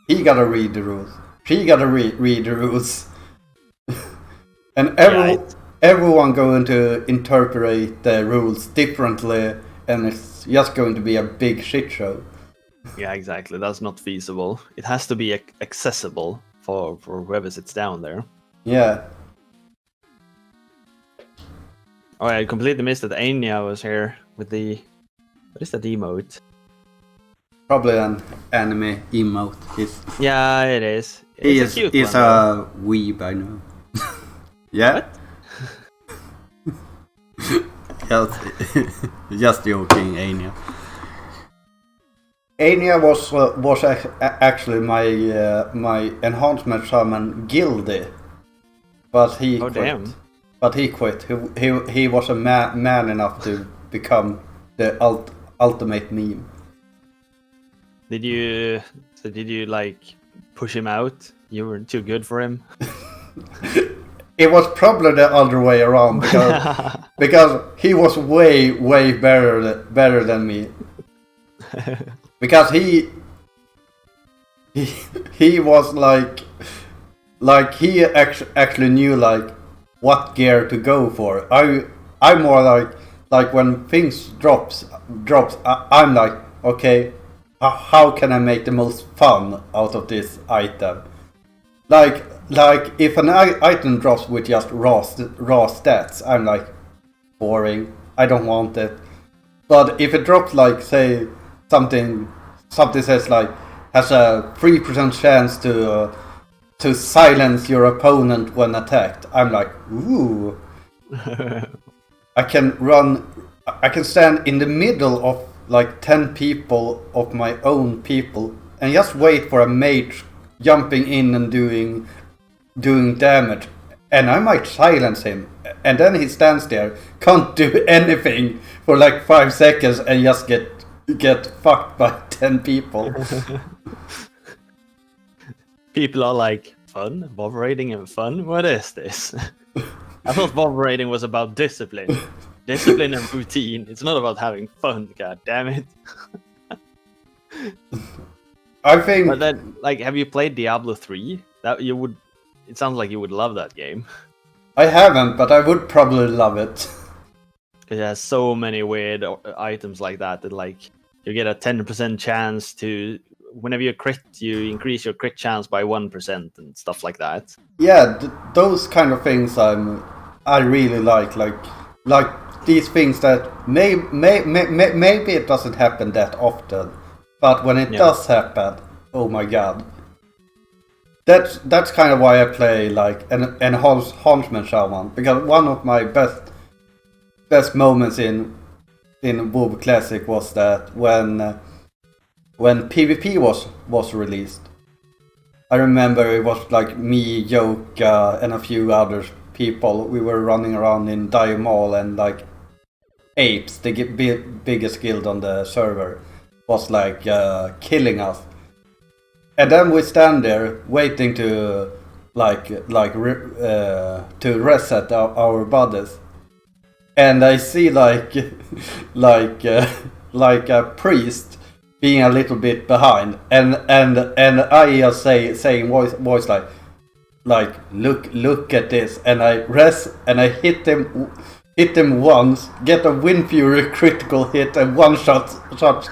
he gotta read the rules, she gotta read the rules. And everyone going to interpret the rules differently, and it's just going to be a big shit show. Yeah, exactly. That's not feasible. It has to be accessible for whoever sits down there. Yeah. Oh, I completely missed that Anya was here with the... What is that emote? Probably an anime emote. Yeah, it is. It's a cute one. He's a weeb, I know. Yeah? What? Just joking, Anya. Anya was actually my enhancement shaman Gildy, but he quit. Damn. But he quit. He was a man enough to become the ultimate meme. Did you like push him out? You were too good for him. It was probably the other way around because he was way better than me. Because he was like he actually knew like what gear to go for. I'm more like when things drops I'm like, okay, how can I make the most fun out of this item? Like if an item drops with just raw stats, I'm like, boring, I don't want it. But if it drops like, say, something says like has a 3% chance to silence your opponent when attacked, I'm like, ooh. I can stand in the middle of like 10 people of my own people and just wait for a mage jumping in and doing damage, and I might silence him, and then he stands there, can't do anything for like 5 seconds and just get fucked by 10 people. People are like, fun? Bob raiding and fun? What is this? I thought Bob raiding was about discipline. Discipline and routine. It's not about having fun, god damn it. I think. But then, like, have you played Diablo 3? That you would. It sounds like you would love that game. I haven't, but I would probably love it. It has so many weird items like that like you get a 10% chance to. Whenever you crit, you increase your crit chance by 1% and stuff like that. Yeah, those kind of things I really like these things that maybe it doesn't happen that often, but when it does happen, oh my god. That's kind of why I play like an enhancement shaman, because one of my best moments in WoW Classic was that when PvP was released. I remember it was like me, Joka, and a few other people. We were running around in Diamal, and like Apes, the biggest guild on the server, was like killing us. And then we stand there waiting to to reset our bodies. And I see like a priest being a little bit behind, and I just saying voice like look at this, and I rest and I hit him once, get a Wind Fury critical hit, and one shot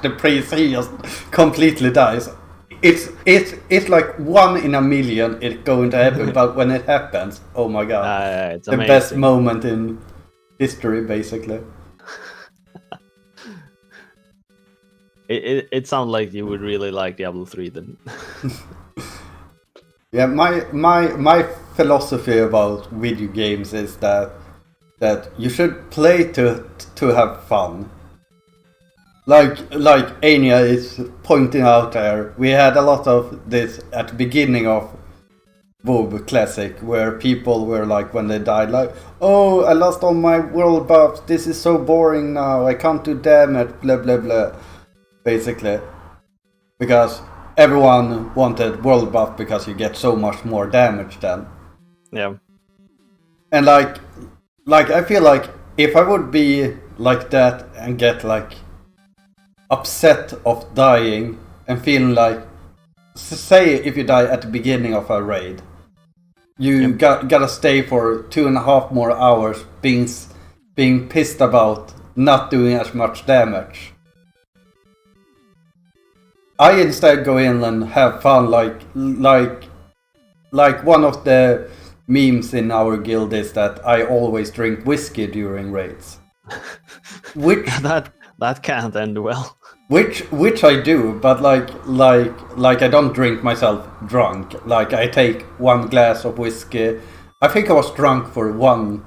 the priest, he just completely dies. It's like 1 in a million it going to happen, but when it happens, oh my god, it's the amazing. best moment in history, basically. It sounds like you would really like Diablo 3 then. Yeah, my philosophy about video games is that you should play to have fun. Like Anya is pointing out there, we had a lot of this at the beginning of WoW Classic, where people were like, when they died, like, oh, I lost all my world buffs, this is so boring now, I can't do damage, blah blah blah. Basically, because everyone wanted world buff because you get so much more damage then. Yeah. And like I feel like if I would be like that and get like upset of dying and feeling like, say if you die at the beginning of a raid, you gotta stay for 2.5 more hours being pissed about not doing as much damage. I instead go in and have fun, like one of the memes in our guild is that I always drink whiskey during raids. Which that can't end well. Which I do, but like I don't drink myself drunk. Like I take 1 glass of whiskey. I think I was drunk for one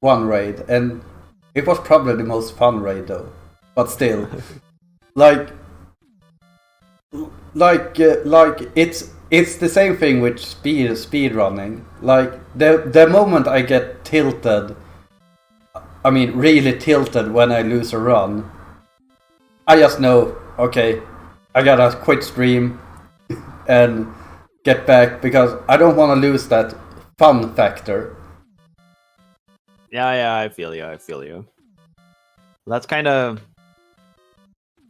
raid, and it was probably the most fun raid though. But still, like like it's the same thing with speed running. Like the moment I get tilted, I mean really tilted when I lose a run, I just know, okay, I gotta quit stream and get back because I don't want to lose that fun factor. Yeah, I feel you. That's kind of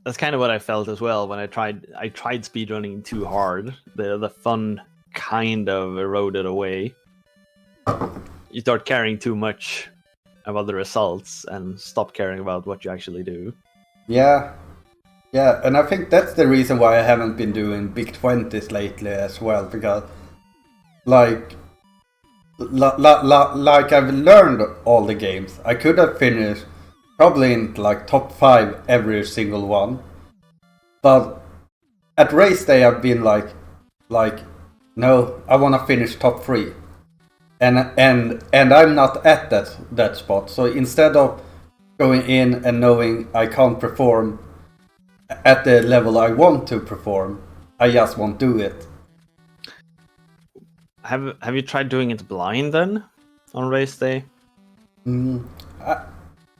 what I felt as well when I tried speedrunning too hard. The fun kind of eroded away. You start caring too much about the results and stop caring about what you actually do. Yeah, and I think that's the reason why I haven't been doing big 20s lately as well, because like I've learned all the games. I could have finished probably in like top 5 every single one, but at race day I've been like no, I want to finish top 3, and I'm not at that spot. So instead of going in and knowing I can't perform at the level I want to perform, I just won't do it. Have you tried doing it blind then on race day?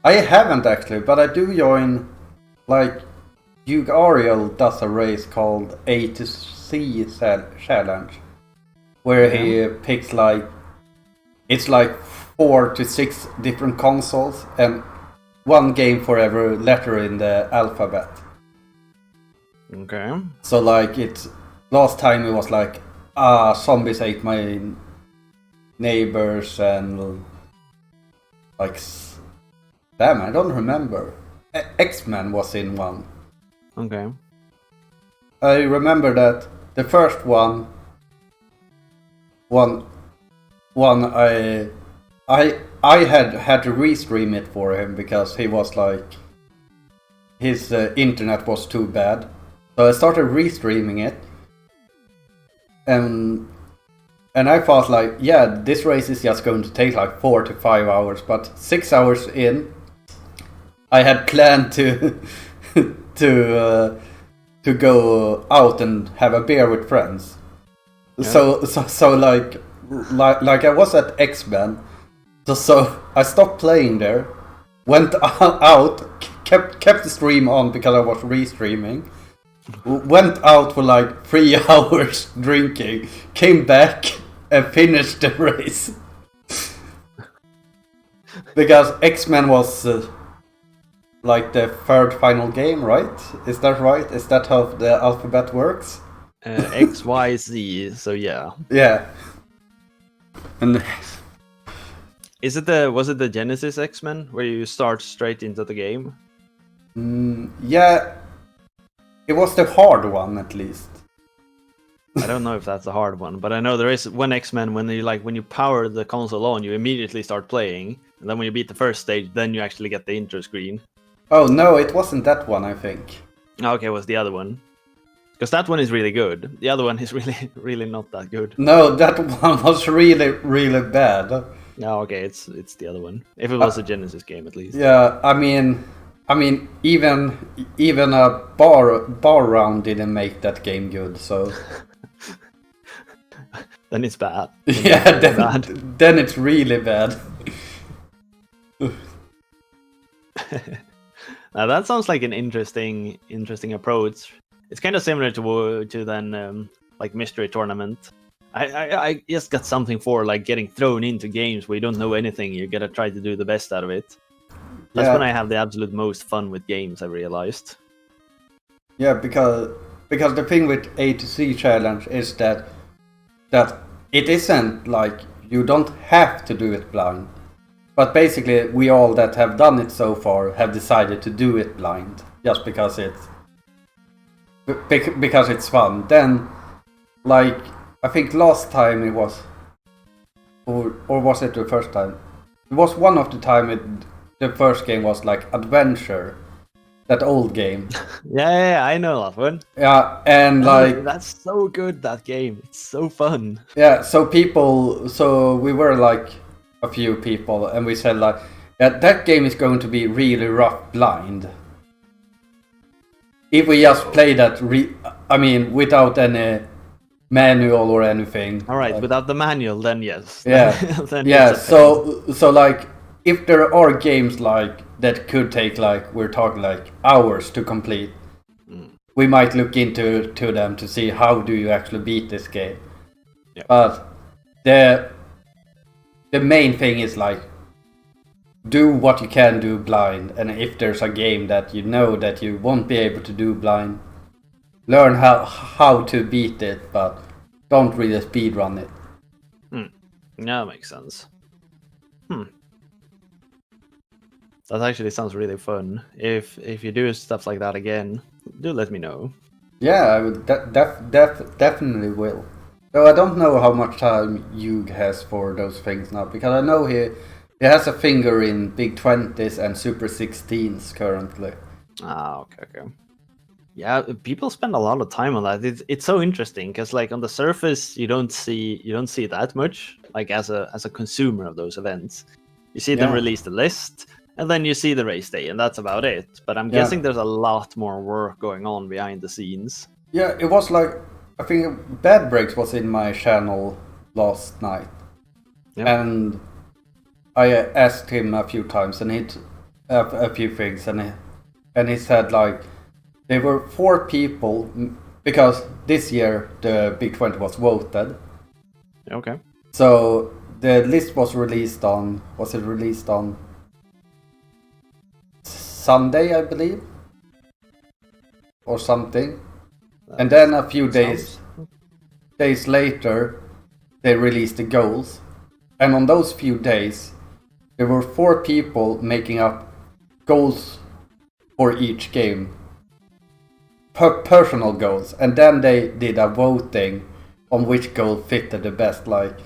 I haven't actually, but I do join, like, Duke Ariel does a race called A to C challenge, where he picks it's like 4 to 6 different consoles and one game for every letter in the alphabet. Okay. So like last time it was like zombies ate my neighbors, and like damn, I don't remember. X-Men was in one. Okay. I remember that the first one I had to restream it for him because he was like his internet was too bad. So I started restreaming it, and I thought like, yeah, this race is just going to take like 4 to 5 hours, but 6 hours in, I had planned to to go out and have a beer with friends. Yeah. So like I was at X-Men, so I stopped playing there, went out, kept the stream on because I was restreaming. Went out for like 3 hours drinking, came back and finished the race. Because X-Men was like the third final game, right? Is that right? Is that how the alphabet works? X, Y, Z, so yeah. Yeah. And was it the Genesis X-Men where you start straight into the game? Yeah. It was the hard one, at least. I don't know if that's a hard one, but I know there is one X-Men when you power the console on, you immediately start playing, and then when you beat the first stage, then you actually get the intro screen. Oh no, it wasn't that one, I think. Okay, it was the other one. Because that one is really good. The other one is really not that good. No, that one was really bad. No, okay, it's the other one. If it was a Genesis game, at least. Yeah, I mean, even a bar round didn't make that game good. So then it's bad. Then it's really bad. Now that sounds like an interesting approach. It's kind of similar to then like Mystery Tournament. I just got something for like getting thrown into games where you don't know anything. You gotta try to do the best out of it. That's when I have the absolute most fun with games, I realized. Yeah, because the thing with A to C challenge is that it isn't like you don't have to do it blind. But basically, we all that have done it so far have decided to do it blind, just because it's fun. Then, like, I think last time it was, or was it the first time? It was one of the time the first game was like Adventure, that old game. Yeah, I know that one. Yeah, and like that's so good, that game. It's so fun. Yeah, so we were like a few people, and we said like, that game is going to be really rough blind. If we just play that I mean, without any manual or anything. All right, without the manual, then yes. Yeah, Then yeah. it's a pain. So like, if there are games like that could take like we're talking like hours to complete, we might look into them to see how do you actually beat this game. Yeah. But the main thing is like, do what you can do blind, and if there's a game that you know that you won't be able to do blind, learn how to beat it, but don't really speedrun it. Yeah, that makes sense. That actually sounds really fun. If you do stuff like that again, do let me know. Yeah, I would definitely will. Though I don't know how much time Hugh has for those things now, because I know he has a finger in Big 20s and Super 16s currently. Ah, okay. Yeah, people spend a lot of time on that. It's so interesting because, like, on the surface, you don't see that much. Like, as a consumer of those events, you see them release the list, and then you see the race day, and that's about it. But I'm guessing there's a lot more work going on behind the scenes. Yeah, it was like, I think Bad Breaks was in my channel last night, and I asked him a few times, and he a few things, and he said like there were 4 people because this year the Big 20 was voted. Okay. So the list was released on Sunday, I believe, or something. And then a few days later, they released the goals. And on those few days, there were 4 people making up goals for each game. Personal goals. And then they did a voting on which goal fitted the best. Like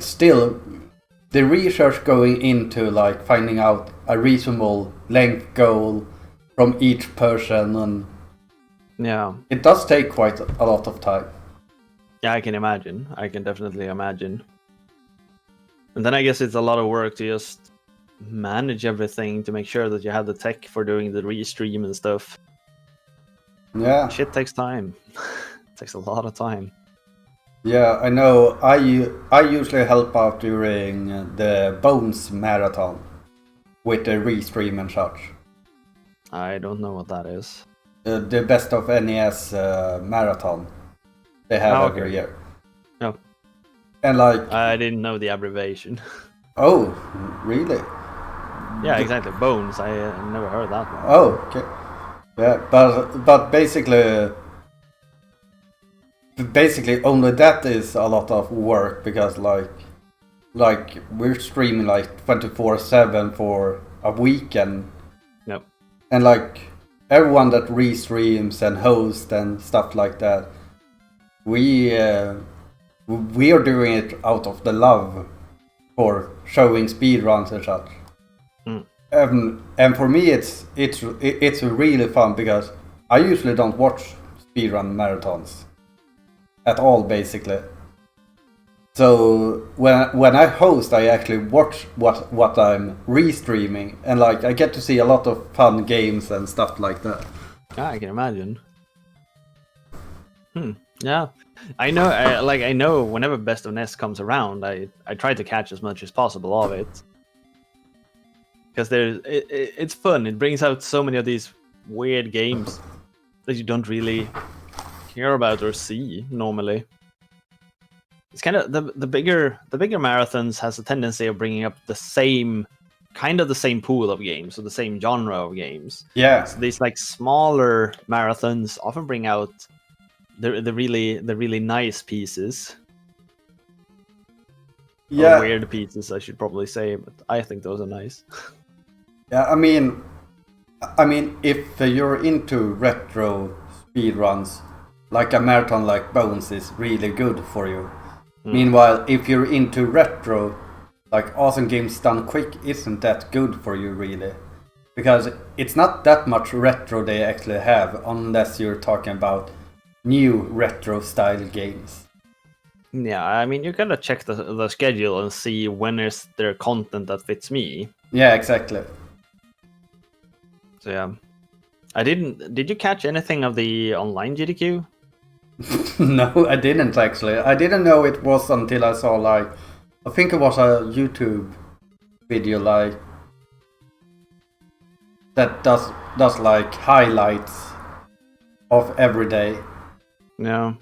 still, the research going into like finding out a reasonable length goal from each person, and it does take quite a lot of time. Yeah, I can imagine. I can definitely imagine. And then I guess it's a lot of work to just manage everything to make sure that you have the tech for doing the restream and stuff. Yeah. Shit takes time. It takes a lot of time. Yeah, I know. I usually help out during the Bones Marathon with the restream and such. I don't know what that is. The best of NES marathon they have every year. Oh. And like, I didn't know the abbreviation. Oh, really? Yeah, exactly. Bones. I never heard that one. Oh, okay. Yeah, but basically only that is a lot of work, because like we're streaming like 24/7 for a weekend. Yep. And like everyone that restreams and hosts and stuff like that, we are doing it out of the love for showing speedruns and such. And for me it's really fun, because I usually don't watch speedrun marathons at all, basically. So when I host, I actually watch what I'm restreaming, and like I get to see a lot of fun games and stuff like that. Yeah, I can imagine. Yeah, I know. I know whenever Best of NES comes around, I try to catch as much as possible of it, because it's fun. It brings out so many of these weird games that you don't really hear about or see normally. It's kind of the bigger marathons has a tendency of bringing up the same pool of games, or the same genre of games. Yeah. So these like smaller marathons often bring out the really nice pieces. Yeah. Or weird pieces, I should probably say, but I think those are nice. Yeah, I mean, if you're into retro speedruns, like a marathon like Bones is really good for you. Meanwhile, if you're into retro, like awesome games done quick isn't that good for you, really. Because it's not that much retro they actually have, unless you're talking about new retro style games. Yeah, I mean, you gotta check the schedule and see when is there content that fits me. Yeah, exactly. So yeah, I didn't. Did you catch anything of the online GDQ? No, I didn't actually. I didn't know it was until I saw like, I think it was a YouTube video like that does like highlights of every day. No.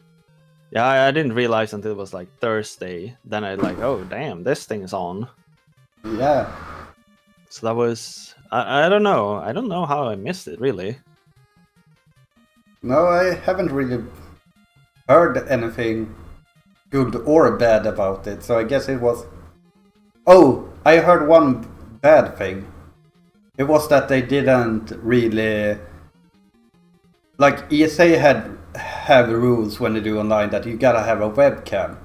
Yeah, I didn't realize until it was like Thursday. Then I like, oh damn, this thing is on. Yeah. So that was. I don't know. I don't know how I missed it really. No, I haven't really heard anything good or bad about it, so I guess it was... Oh, I heard one bad thing. It was that they didn't really... Like, ESA have rules when they do online that you gotta have a webcam.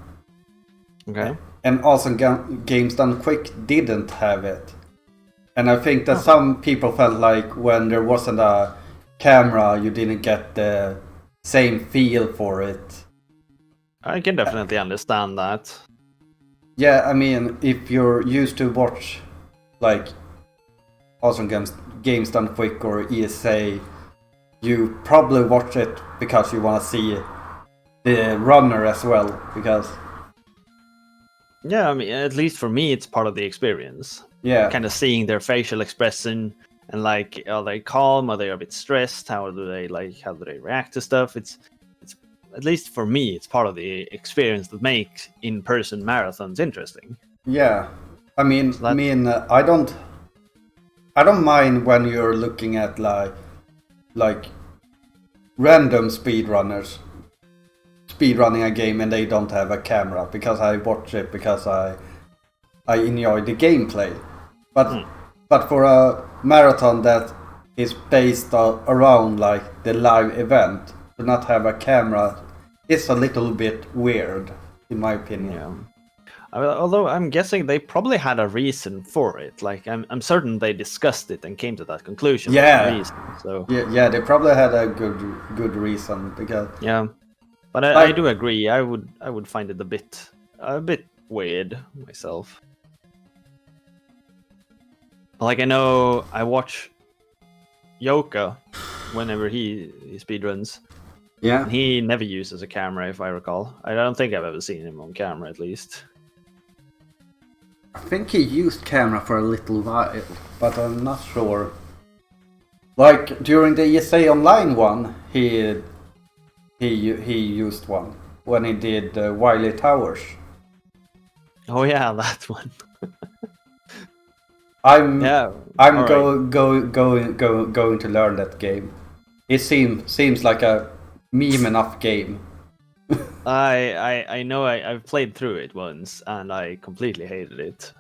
Okay. And Awesome Games Done Quick didn't have it. And I think that some people felt like when there wasn't a camera, you didn't get the same feel for it. I can definitely understand that. Yeah, I mean, if you're used to watch like Awesome Games Done Quick or ESA, you probably watch it because you want to see the runner as well. Because Yeah, I mean, at least for me, it's part of the experience. yeah, Kind of seeing their facial expression and like, are they calm? Are they a bit stressed? How do they react to stuff? It's at least for me, it's part of the experience that makes in-person marathons interesting. yeah. I mean, So I don't mind when you're looking at like random speedrunners speedrunning a game and they don't have a camera, because I watch it because I enjoy the gameplay. But for a marathon that is based around like the live event, to not have a camera is a little bit weird, in my opinion. Yeah. Although I'm guessing they probably had a reason for it. Like I'm certain they discussed it and came to that conclusion. Yeah. For some reason, so Yeah, they probably had a good reason, because yeah. But I do agree. I would find it a bit weird myself. Like I know I watch Yoka whenever he speedruns. yeah. And he never uses a camera, if I recall. I don't think I've ever seen him on camera, at least. I think he used camera for a little while, but I'm not sure. Like during the ESA Online one, he used one when he did Wily Towers. Oh yeah, that one. I'm Alright. going to learn that game. It seems like a meme enough game. I know I've played through it once and I completely hated it.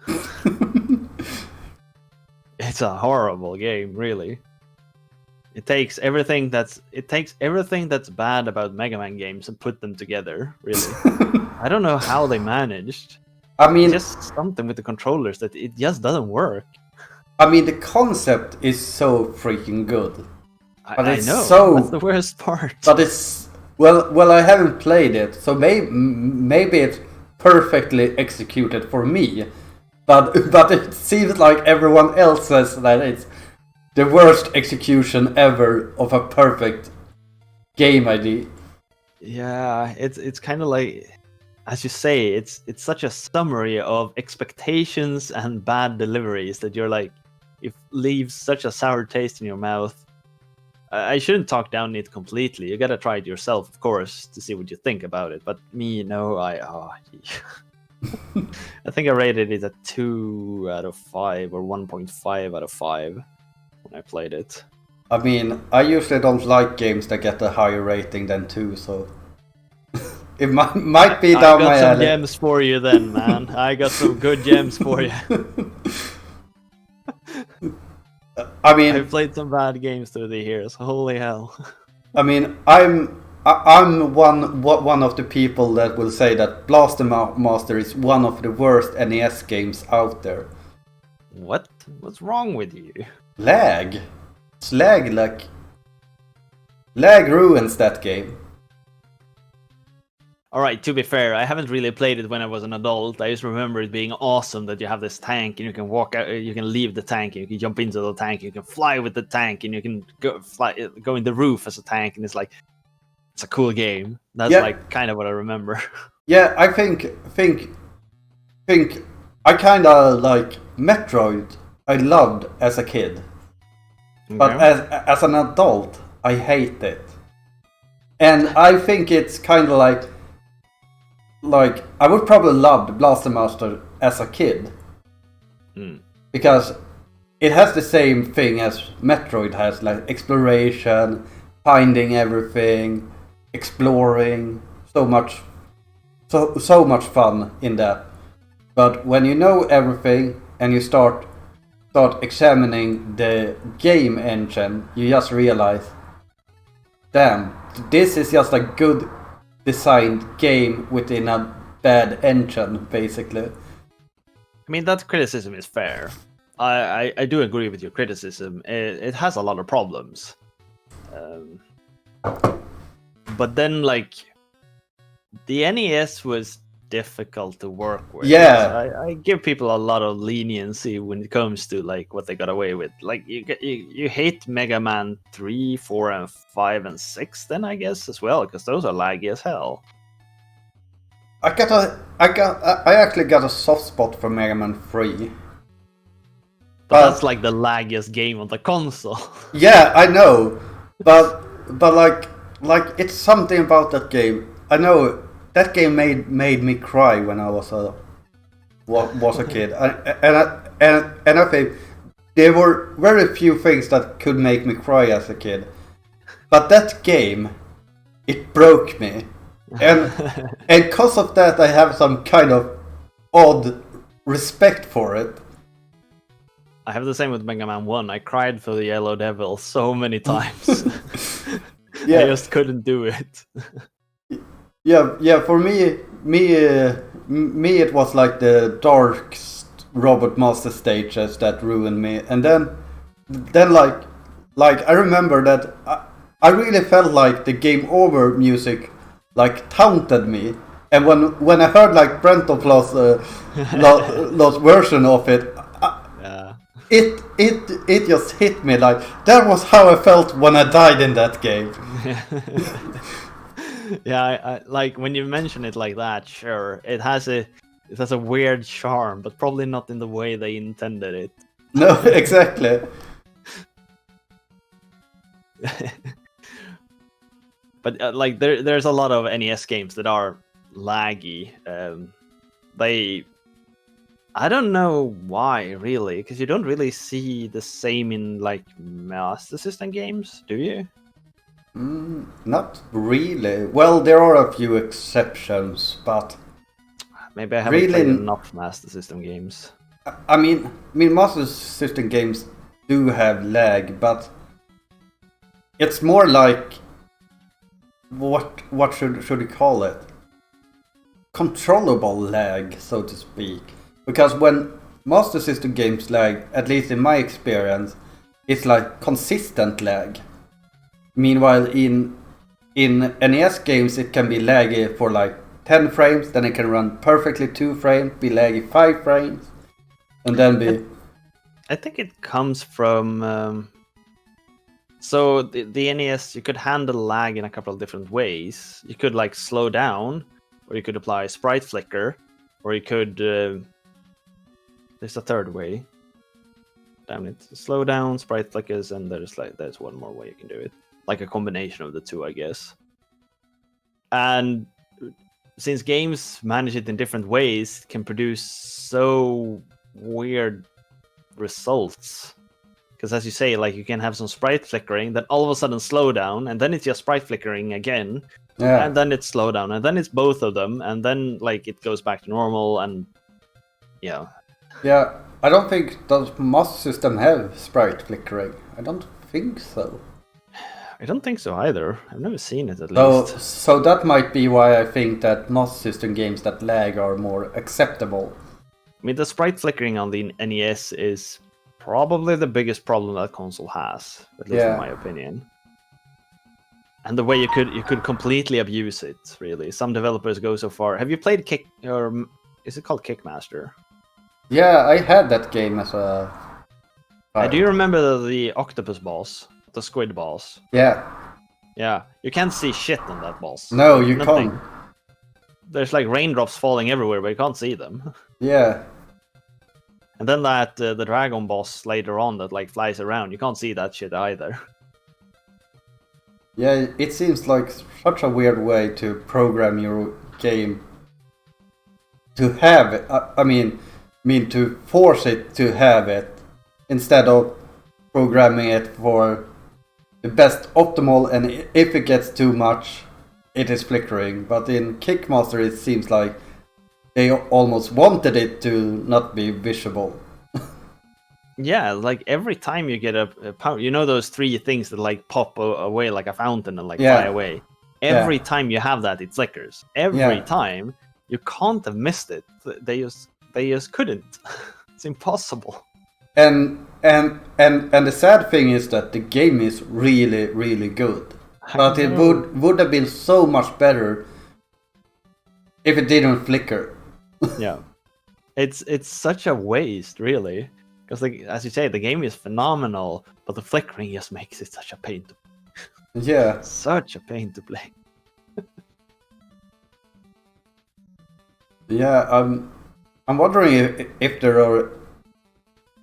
It's a horrible game, really. It takes everything that's bad about Mega Man games and put them together, really. I don't know how they managed. I mean, Just something with the controllers that it just doesn't work. I mean, the concept is so freaking good. But I it's know. so- That's the worst part. But it's well, I haven't played it, so maybe it's perfectly executed for me. But it seems like everyone else says that it's the worst execution ever of a perfect game idea. Yeah, it's kind of like, as you say, it's such a summary of expectations and bad deliveries that you're like, it leaves such a sour taste in your mouth. I shouldn't talk down it completely. You gotta try it yourself, of course, to see what you think about it. But me, no, I think I rated it a 2 out of 5 or 1.5 out of 5 when I played it. I mean, I usually don't like games that get a higher rating than 2, so it might be down my I got some alley. gems for you then, man. I got some good gems for you. I mean, I've played some bad games through the years. Holy hell. I mean, I'm one of the people that will say that Blaster Master is one of the worst NES games out there. What? What's wrong with you? Lag. It's lag, like... Lag ruins that game. All right, to be fair, I haven't really played it when I was an adult. I just remember it being awesome that you have this tank and you can walk out, you can leave the tank, and you can jump into the tank, you can fly with the tank, and you can go in the roof as a tank, and it's a cool game. That's Yeah. like kind of what I remember. Yeah, I think I kind of like Metroid. I loved as a kid, but Okay. as an adult, I hate it. And I think it's kind of like I would probably love the Blaster Master as a kid because it has the same thing as Metroid has, like exploration, finding everything, exploring, so much fun in that. But when you know everything and you start examining the game engine, you just realize, damn, this is just a good designed game within a bad engine, basically. I mean, that criticism is fair. I do agree with your criticism. It has a lot of problems. But then, like, the NES was difficult to work with. Yeah. I give people a lot of leniency when it comes to like what they got away with. Like you hate Mega Man 3, 4, and 5 and 6 then I guess as well, because those are laggy as hell. I actually got a soft spot for Mega Man 3. But that's like the laggiest game on the console. Yeah, I know. But like it's something about that game. I know that game made me cry when I was a kid. And I think there were very few things that could make me cry as a kid. But that game, it broke me. And because of that, I have some kind of odd respect for it. I have the same with Mega Man 1. I cried for the Yellow Devil so many times. Yeah. I just couldn't do it. Yeah. For me, it was like the dark Robot Master stages that ruined me. And then like I remember that I really felt like the Game Over music like taunted me. And when I heard like Brenton Floss lost version of it, it just hit me like that was how I felt when I died in that game. Yeah, I like when you mention it like that. Sure, it has a weird charm, but probably not in the way they intended it. No, exactly. But like there's a lot of NES games that are laggy. I don't know why really, because you don't really see the same in like Master System games, do you? Not really. Well, there are a few exceptions, but maybe I haven't played enough Master System games. I mean, Master System games do have lag, but it's more like what should you call it? Controllable lag, so to speak. Because when Master System games lag, at least in my experience, it's like consistent lag. Meanwhile, in NES games, it can be laggy for like 10 frames, then it can run perfectly 2 frames, be laggy 5 frames, and then be... I think it comes from... So the NES, you could handle lag in a couple of different ways. You could like slow down, or you could apply sprite flicker, or you could... there's a third way. Damn it. Slow down, sprite flickers, and there's one more way you can do it. Like a combination of the two, I guess. And since games manage it in different ways, it can produce so weird results. Because as you say, like you can have some sprite flickering, then all of a sudden slow down, and then it's just sprite flickering again, and then it's slow down, and then it's both of them, and then like it goes back to normal, and yeah. Yeah, I don't think does Master System have sprite flickering. I don't think so. I don't think so either. I've never seen it at least. So that might be why I think that Master System games that lag are more acceptable. I mean, the sprite flickering on the NES is probably the biggest problem that console has, at least in my opinion. And the way you could completely abuse it, really. Some developers go so far. Have you played Kick, or is it called Kickmaster? Yeah, I had that game as a. Do you remember the octopus boss, the squid boss? Yeah. Yeah, you can't see shit on that boss. No, Like, you nothing. can't. There's like raindrops falling everywhere, but you can't see them. Yeah. And then that the dragon boss later on that like flies around, you can't see that shit either. Yeah, it seems like such a weird way to program your game. To have it, I mean to force it to have it, instead of programming it for the best optimal, and if it gets too much, it is flickering. But in Kickmaster it seems like they almost wanted it to not be visible. Yeah, like every time you get a power, you know those three things that like pop away like a fountain and like fly away. Every time you have that, it flickers. Every time. You can't have missed it. They just couldn't. It's impossible. And the sad thing is that the game is really, really good. But it would have been so much better if it didn't flicker. Yeah, it's such a waste, really. Because like as you say, the game is phenomenal, but the flickering just makes it such a pain to play. Yeah. Such a pain to play. Yeah, I'm wondering if there are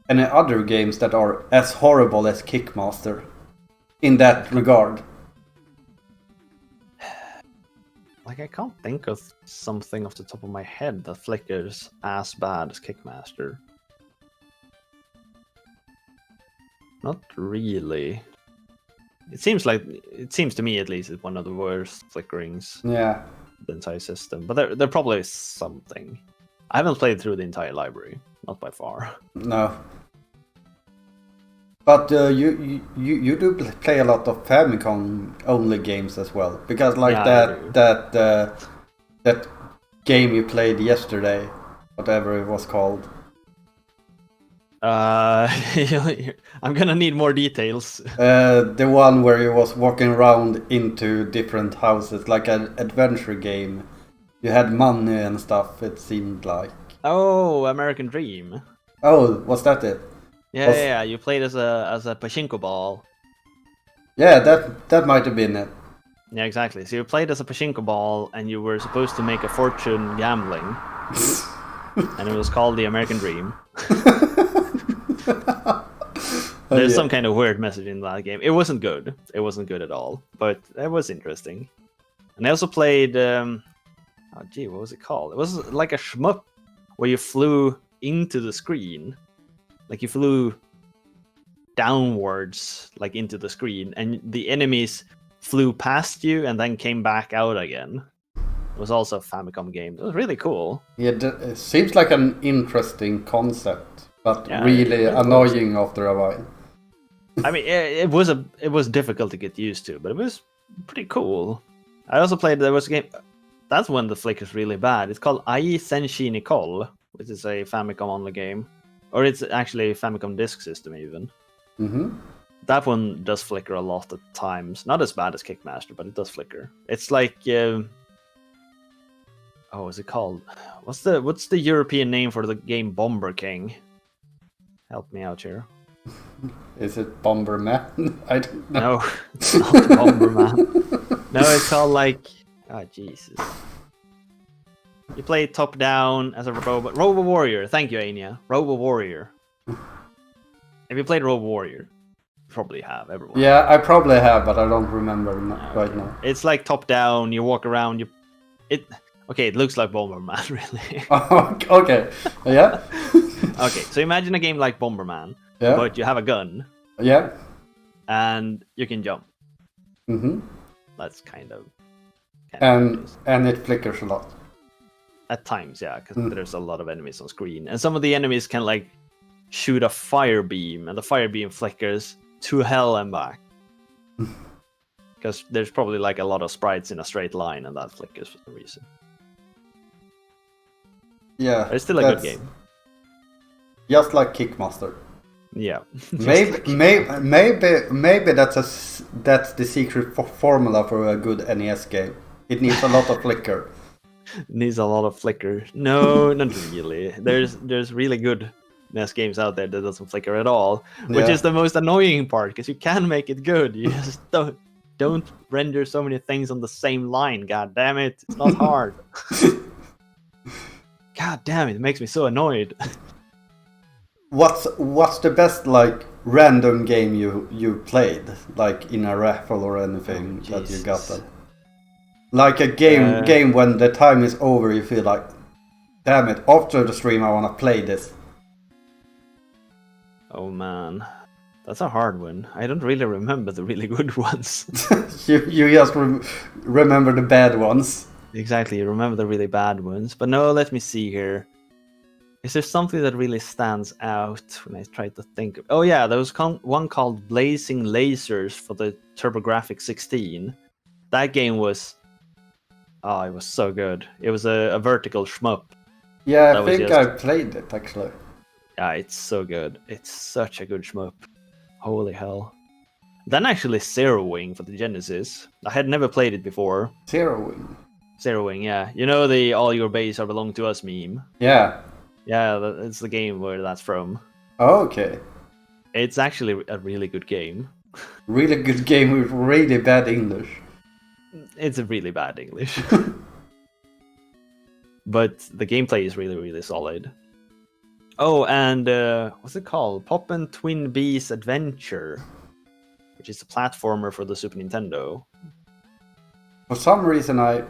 any other games that are as horrible as Kickmaster in that regard. Like I can't think of something off the top of my head that flickers as bad as Kickmaster. Not really. It seems to me at least it's one of the worst flickerings. Yeah. The entire system, but there probably is something. I haven't played through the entire library, not by far. No. But you do play a lot of Famicom only games as well, because like that game you played yesterday, whatever it was called. I'm gonna need more details. The one where you was walking around into different houses, like an adventure game. You had money and stuff, it seemed like. Oh, American Dream. Oh, was that it? Yeah. You played as a pachinko ball. Yeah, that might have been it. Yeah, exactly. So you played as a pachinko ball, and you were supposed to make a fortune gambling, and it was called the American Dream. There's some kind of weird message in that game. It wasn't good. It wasn't good at all, but it was interesting. And I also played. What was it called? It was like a shmup where you flew into the screen, like you flew downwards, like into the screen, and the enemies flew past you and then came back out again. It was also a Famicom game. It was really cool. Yeah, it seems like an interesting concept, but really annoying after a while. I mean, it was difficult to get used to, but it was pretty cool. I also played. There was a game. That's when the flick is really bad. It's called Ai Senshi Nicole, which is a Famicom only game, or it's actually a Famicom disk system even. Mm-hmm. That one does flicker a lot at times. Not as bad as Kickmaster, but it does flicker. It's like what's it called? What's the European name for the game Bomber King? Help me out here. Is it Bomberman? I don't know. No, it's not Bomberman. No, it's called like... Oh, Jesus. You play top down as a robot. Robo Warrior. Thank you, Anya. Robo Warrior. Have you played Robo Warrior? You probably have, everyone. Yeah, I probably have, but I don't remember right now. It's like top down. You walk around. Okay, it looks like Bomberman, really. Okay. Yeah. Okay, so imagine a game like Bomberman, Yeah. but you have a gun Yeah. and you can jump. Mm-hmm. That's kind of And it flickers a lot. at times, yeah, because there's a lot of enemies on screen, and some of the enemies can like shoot a fire beam, and the fire beam flickers to hell and back. Because there's probably like a lot of sprites in a straight line, and that flickers for some reason. Yeah. But it's still a good game. Just like Kickmaster. Yeah. Maybe that's the secret formula for a good NES game. It needs a lot of flicker. Needs a lot of flicker. No, not really. There's really good NES games out there that doesn't flicker at all, which Yeah. is the most annoying part because you can make it good. You just don't render so many things on the same line. God damn it! It's not hard. God damn it! It makes me so annoyed. What's the best like random game you played, like in a raffle or anything that you got that? Like a game when the time is over, you feel like, damn it! After the stream, I want to play this. Oh man, that's a hard one. I don't really remember the really good ones. you just remember the bad ones. Exactly, you remember the really bad ones. But no, let me see here. Is there something that really stands out when I try to think? Oh yeah, there was one called Blazing Lasers for the TurboGrafx 16. That game was... Oh, it was so good. It was a vertical shmup. Yeah, I think I played it actually. Yeah, it's so good. It's such a good shmup. Holy hell. Then actually Zero Wing for the Genesis. I had never played it before. Zero Wing? Zero Wing, yeah. You know the all your base are belong to us meme? Yeah. Yeah, it's the game where that's from. Oh, okay. It's actually a really good game. Really good game with really bad English. It's a really bad English. But the gameplay is really, really solid. Oh, and what's it called? Poppin' Twin Bees Adventure, which is a platformer for the Super Nintendo. For some reason, I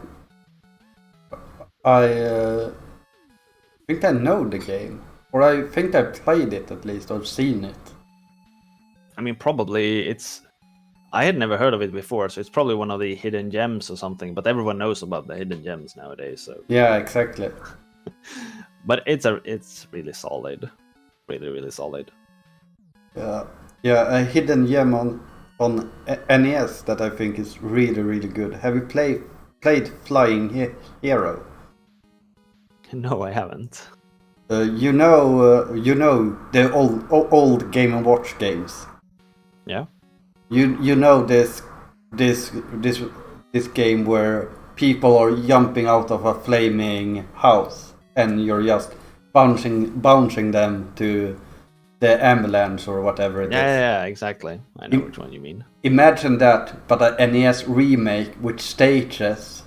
think I know the game, or I think I played it at least, or seen it. I mean, probably it's... I had never heard of it before, so it's probably one of the hidden gems or something, but everyone knows about the hidden gems nowadays, so... Yeah, exactly. But it's really solid. Really, really solid. Yeah, a hidden gem on NES that I think is really, really good. Have you played Flying Hero? No, I haven't. You know the old Game & Watch games. Yeah. You know this game where people are jumping out of a flaming house and you're just bouncing them to the ambulance or whatever it is. Yeah, exactly. I know which one you mean. Imagine that, but a NES remake with stages.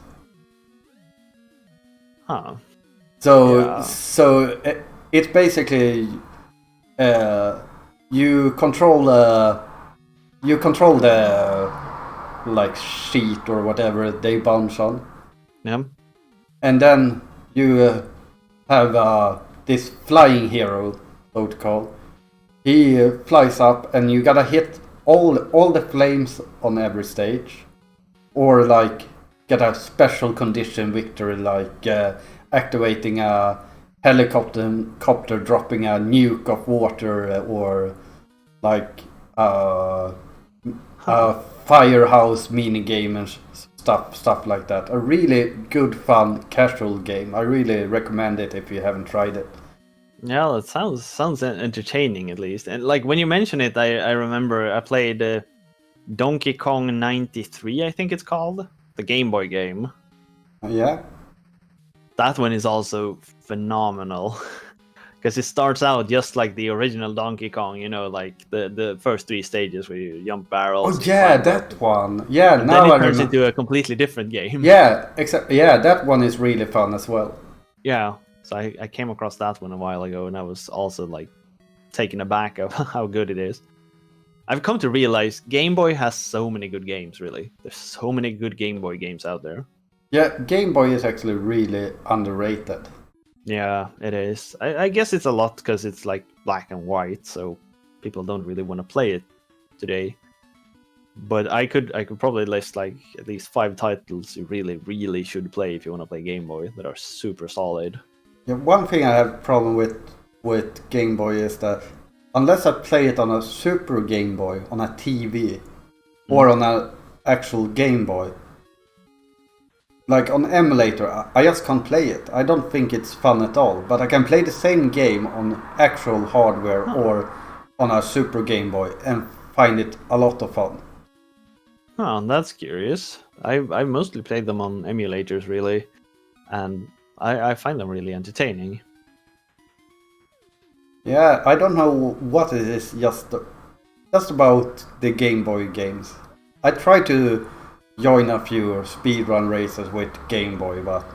Huh. So it's basically you control the like sheet or whatever they bounce on. Yeah. And then you have this flying hero, so to call. He flies up, and you gotta hit all the flames on every stage, or like get a special condition victory, like activating a helicopter dropping a nuke of water, or like a firehouse minigame and stuff like that. A really good, fun, casual game. I really recommend it if you haven't tried it. Yeah, that sounds entertaining at least. And like when you mention it, I remember I played Donkey Kong 93, I think it's called, the Game Boy game. Yeah. That one is also phenomenal. Because it starts out just like the original Donkey Kong, you know, like the first 3 stages where you jump barrels. Oh yeah, that one. Yeah, and now then I it turns remember. into a completely different game. Yeah, that one is really fun as well. Yeah, so I came across that one a while ago, and I was also like taken aback of how good it is. I've come to realize Game Boy has so many good games, really. There's so many good Game Boy games out there. Yeah, Game Boy is actually really underrated. Yeah, it is. I guess it's a lot because it's like black and white, so people don't really want to play it today. But I could probably list like at least 5 titles you really should play if you want to play Game Boy that are super solid. Yeah, one thing I have a problem with Game Boy is that unless I play it on a Super Game Boy, on a TV, or on an actual Game Boy, like on emulator, I just can't play it. I don't think it's fun at all. But I can play the same game on actual hardware or on a Super Game Boy and find it a lot of fun. Oh, that's curious. I mostly played them on emulators, really, and I find them really entertaining. Yeah, I don't know what it is, just about the Game Boy games. I try to join a few speedrun races with Game Boy, but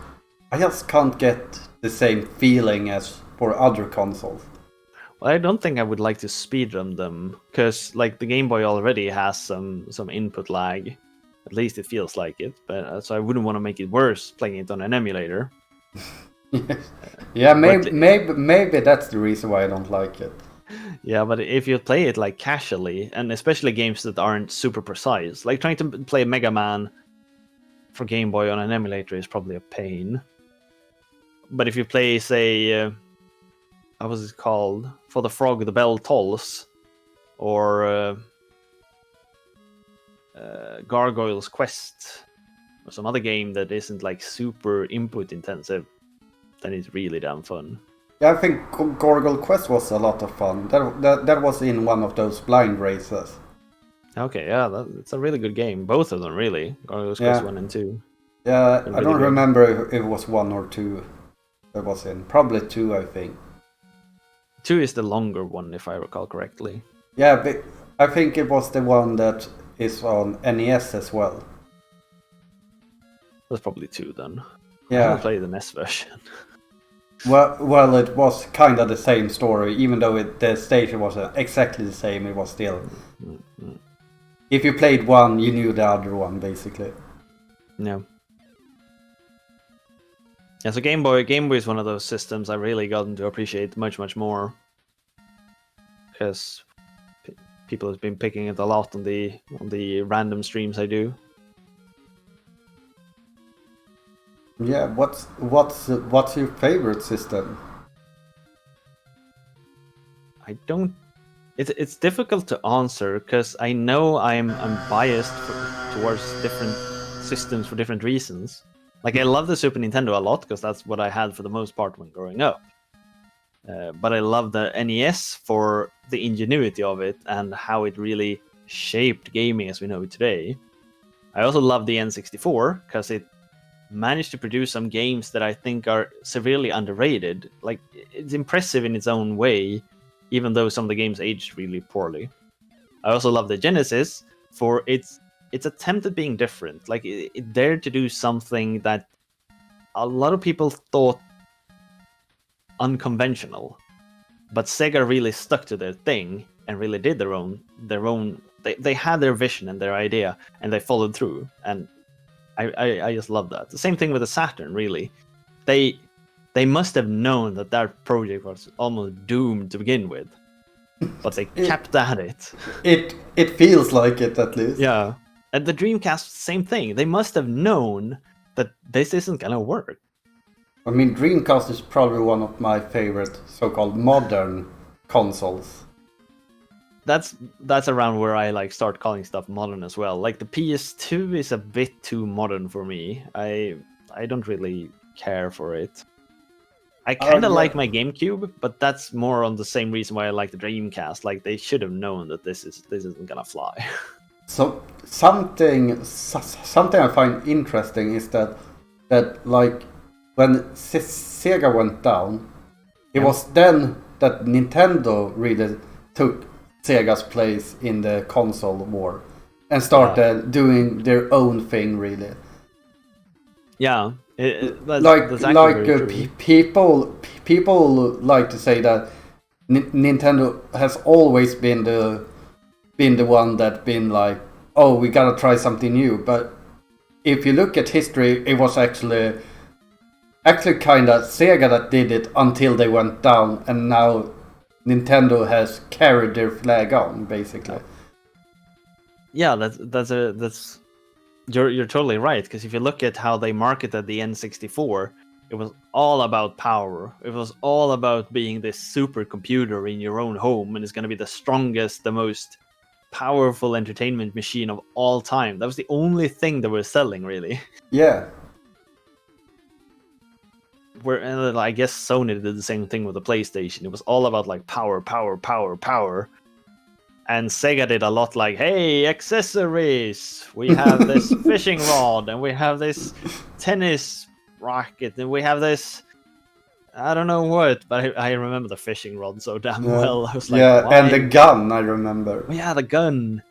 I just can't get the same feeling as for other consoles. Well, I don't think I would like to speedrun them, because like the Game Boy already has some input lag. At least it feels like it, but so I wouldn't want to make it worse playing it on an emulator. Yeah, But- maybe that's the reason why I don't like it. Yeah, but if you play it like casually, and especially games that aren't super precise, like trying to play Mega Man for Game Boy on an emulator is probably a pain. But if you play, say, what was it called? For the Frog, the Bell Tolls, or Gargoyle's Quest, or some other game that isn't like super input intensive, then it's really damn fun. Yeah, I think Gorgle Quest was a lot of fun. That was in one of those blind races. Okay, yeah, it's a really good game. Both of them, really. Gargoyle's Yeah. Quest 1 and 2. Yeah, They're I really don't good. remember if it was 1 or 2 that was in. Probably 2, I think. 2 is the longer one, if I recall correctly. Yeah, but I think it was the one that is on NES as well. That's probably 2 then. I Yeah. haven't played the NES version. Well, it was kind of the same story, even though the station wasn't exactly the same. It was still. If you played one, you knew the other one, basically. No. Yeah, so Game Boy is one of those systems I really gotten to appreciate much more, because people have been picking it a lot on the random streams I do. Yeah, what's your favorite system? I don't. It's difficult to answer because I know I'm biased towards different systems for different reasons. Like I love the Super Nintendo a lot because that's what I had for the most part when growing up. But I love the NES for the ingenuity of it and how it really shaped gaming as we know it today. I also love the N64 because it managed to produce some games that I think are severely underrated. Like it's impressive in its own way, even though some of the games aged really poorly. I also love the Genesis for its attempt at being different. Like it dared to do something that a lot of people thought unconventional, but Sega really stuck to their thing and really did their own. They had their vision and their idea, and they followed through. And I just love that. The same thing with the Saturn, really. They must have known that project was almost doomed to begin with, but they kept at it. It feels like it, at least. Yeah, and the Dreamcast, same thing. They must have known that this isn't gonna work. I mean, Dreamcast is probably one of my favorite so-called modern consoles. That's around where I like start calling stuff modern as well. Like the PS2 is a bit too modern for me. I don't really care for it. I kind of yeah. like my GameCube, but that's more on the same reason why I like the Dreamcast. Like they should have known that this isn't gonna fly. So something I find interesting is that like when Sega went down, it was then that Nintendo really took Sega's place in the console war and started doing their own thing, really. Yeah, that's actually like very true. people like to say that Nintendo has always been the one that been like, oh, we gotta try something new. But if you look at history, it was actually kind of Sega that did it until they went down, and now Nintendo has carried their flag on, basically. Yeah, that's you're totally right, because if you look at how they marketed the N64, it was all about power. It was all about being this supercomputer in your own home, and it's going to be the strongest, the most powerful entertainment machine of all time. That was the only thing they were selling, really. Yeah. I guess Sony did the same thing with the PlayStation. It was all about like power. And Sega did a lot like, hey, accessories! We have this fishing rod, and we have this tennis racket, and we have this... I don't know what, but I remember the fishing rod so damn well. I was like, why? and the gun, I remember. Oh, yeah, the gun.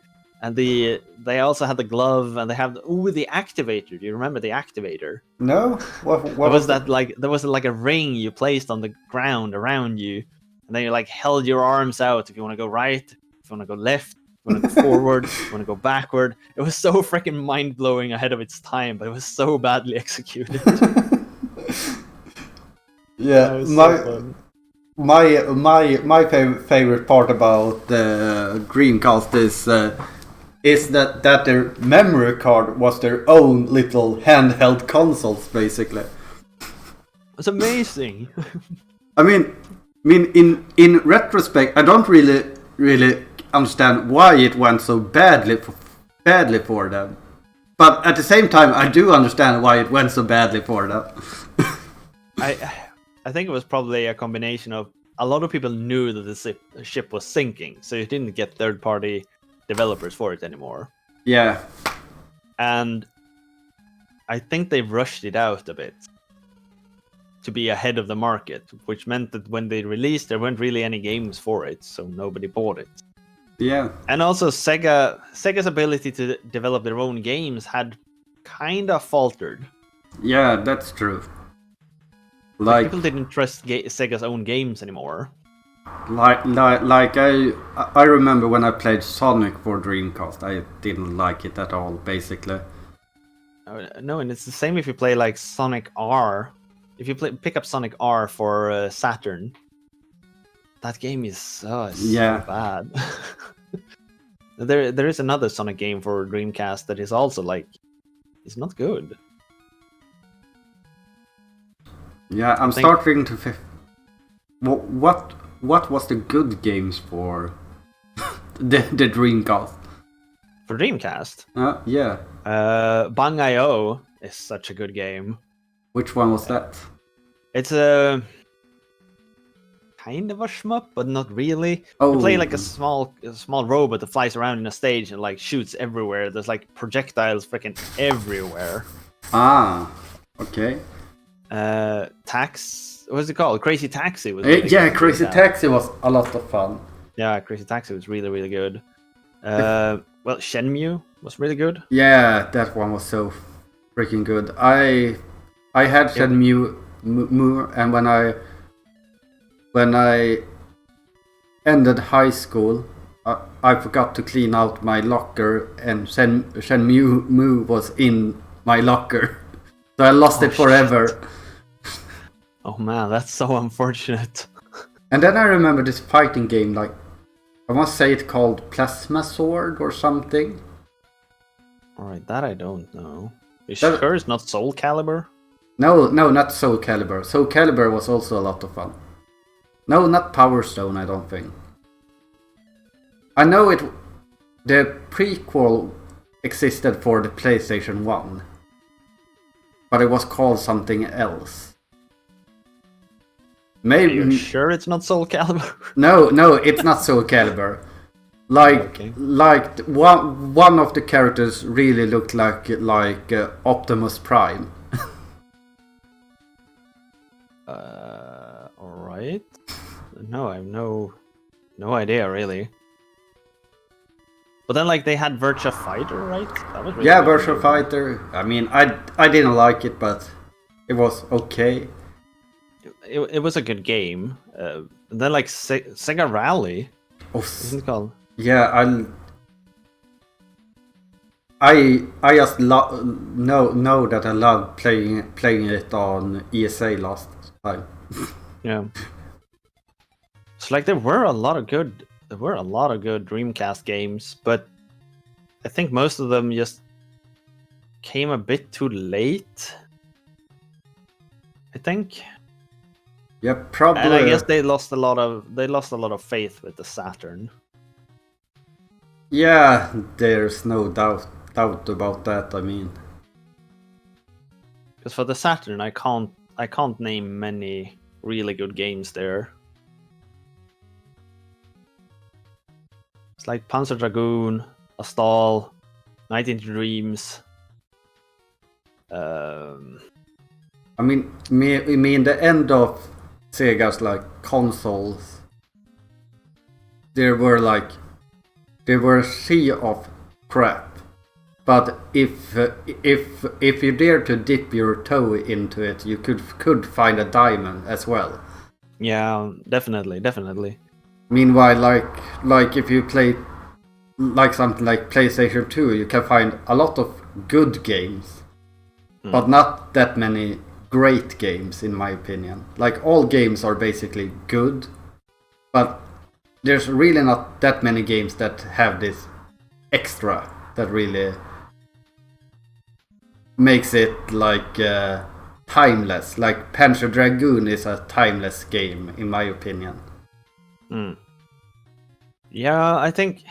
And they also had the glove, and they have the activator. Do you remember the activator? No? What was that like? There was like a ring you placed on the ground around you, and then you like held your arms out if you want to go right, if you want to go left, if you want to go forward, if you want to go backward. It was so freaking mind blowing ahead of its time, but it was so badly executed. Yeah, my favorite part about the Dreamcast is that their memory card was their own little handheld consoles, basically. It's amazing. I mean, in retrospect, I don't really understand why it went so badly for them. But at the same time, I do understand why it went so badly for them. I think it was probably a combination of a lot of people knew that the ship was sinking, so you didn't get third-party developers for it anymore. Yeah. And I think they rushed it out a bit to be ahead of the market, which meant that when they released, there weren't really any games for it, so nobody bought it. Yeah. And also Sega's ability to develop their own games had kind of faltered. Yeah, that's true. Like people didn't trust Sega's own games anymore. Like I remember when I played Sonic for Dreamcast, I didn't like it at all, basically. No, and it's the same if you play like Sonic R. If you pick up Sonic R for Saturn, that game is so bad. There is another Sonic game for Dreamcast that is also like, it's not good. Yeah, I'm starting to. What was the good games for the Dreamcast? For Dreamcast? Yeah. Bang.io is such a good game. Which one was that? It's a kind of a shmup, but not really. Oh. You play like a small robot that flies around in a stage and like shoots everywhere. There's like projectiles freaking everywhere. Ah, okay. What's it called? Crazy Taxi was Crazy Taxi was a lot of fun. Yeah, Crazy Taxi was really, really good. Well, Shenmue was really good. Yeah, that one was so freaking good. I had Shenmue, and when I ended high school, I forgot to clean out my locker, and Shenmue was in my locker, so I lost it forever. Shit. Oh man, that's so unfortunate. And then I remember this fighting game, like, I must say it's called Plasma Sword or something. Alright, that I don't know. You sure it's not Soul Calibur? No, not Soul Calibur. Soul Calibur was also a lot of fun. No, not Power Stone, I don't think. I know the prequel existed for the PlayStation 1. But it was called something else. Maybe. Are you sure it's not Soul Calibur? No, it's not Soul Calibur. Like one of the characters really looked like Optimus Prime. Alright. No, I have no idea really. But then like they had Virtua Fighter, right? That was really Virtua Fighter. I mean, I didn't like it, but it was okay. It was a good game. And then like Sega Rally. What's it called? Yeah, I just know that I loved playing it on ESA last time. Yeah. So like there were a lot of good Dreamcast games, but I think most of them just came a bit too late. I think. Yeah, probably. And I guess they lost a lot of faith with the Saturn. Yeah, there's no doubt about that. I mean, because for the Saturn, I can't name many really good games there. It's like Panzer Dragoon, Astal, Night into Dreams. I mean the end of Sega's like consoles. There were a sea of crap, but if you dare to dip your toe into it, you could find a diamond as well. Yeah, definitely. Meanwhile, like if you play like something like PlayStation 2, you can find a lot of good games, but not that many great games, in my opinion. Like all games are basically good, but there's really not that many games that have this extra that really makes it like timeless. Like Panzer Dragoon is a timeless game, in my opinion. Yeah, I think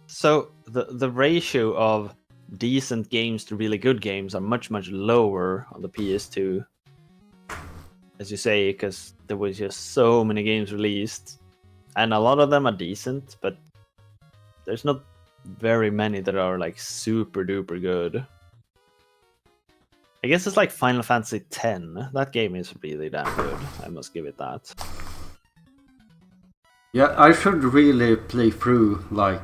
so. The ratio of decent games to really good games are much lower on the PS2, as you say, because there was just so many games released, and a lot of them are decent, but there's not very many that are like super duper good. I guess it's like Final Fantasy X. That game is really damn good. I must give it that. Yeah, I should really play through, like...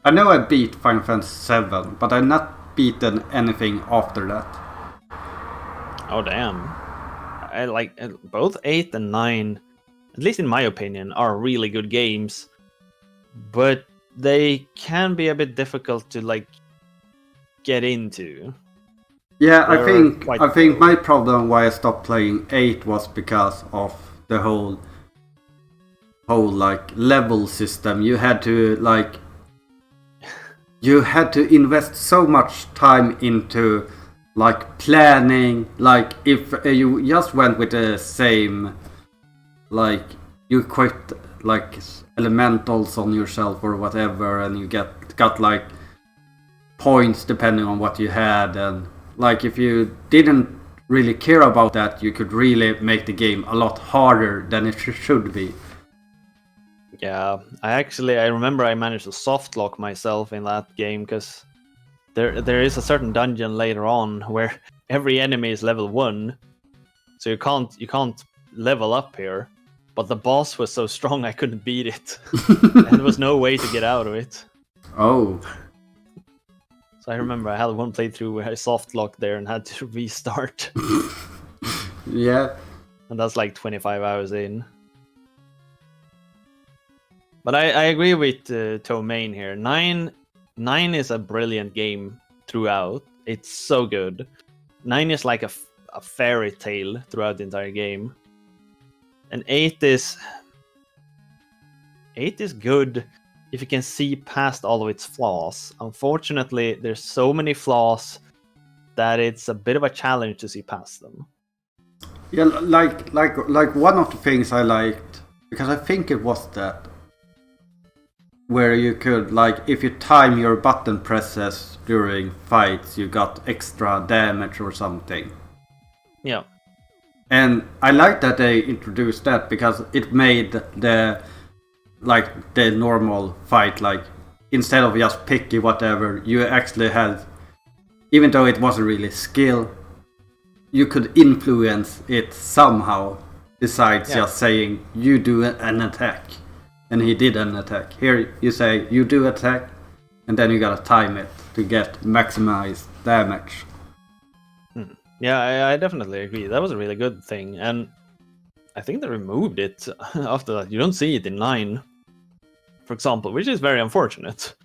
I know I beat Final Fantasy VII, but I've not beaten anything after that. Oh damn. I like both 8 and 9, at least in my opinion, are really good games, but they can be a bit difficult to like get into. Yeah, They're I think my problem why I stopped playing 8 was because of the whole like level system. You had to invest so much time into like planning. Like if you just went with the same, like you quit like elementals on yourself or whatever, and you got like points depending on what you had, and like if you didn't really care about that, you could really make the game a lot harder than it should be. Yeah, I remember I managed to soft lock myself in that game because there is a certain dungeon later on where every enemy is level 1, so you can't level up here. But the boss was so strong I couldn't beat it, and there was no way to get out of it. Oh. So I remember I had one playthrough where I soft locked there and had to restart. Yeah. And that's like 25 hours in. But I agree with Tomain here. 9 is a brilliant game throughout. It's so good. 9 is like a fairy tale throughout the entire game. And 8 is good if you can see past all of its flaws. Unfortunately, there's so many flaws that it's a bit of a challenge to see past them. Yeah, like one of the things I liked, because I think it was that where you could, like, if you time your button presses during fights, you got extra damage or something. Yeah. And I like that they introduced that because it made the normal fight, like, instead of just picky whatever, you actually had, even though it wasn't really skill, you could influence it somehow, besides just saying, you do an attack. And he did an attack. Here you say, you do attack, and then you gotta time it to get maximized damage. Yeah, I definitely agree. That was a really good thing. And I think they removed it after that. You don't see it in 9, for example, which is very unfortunate.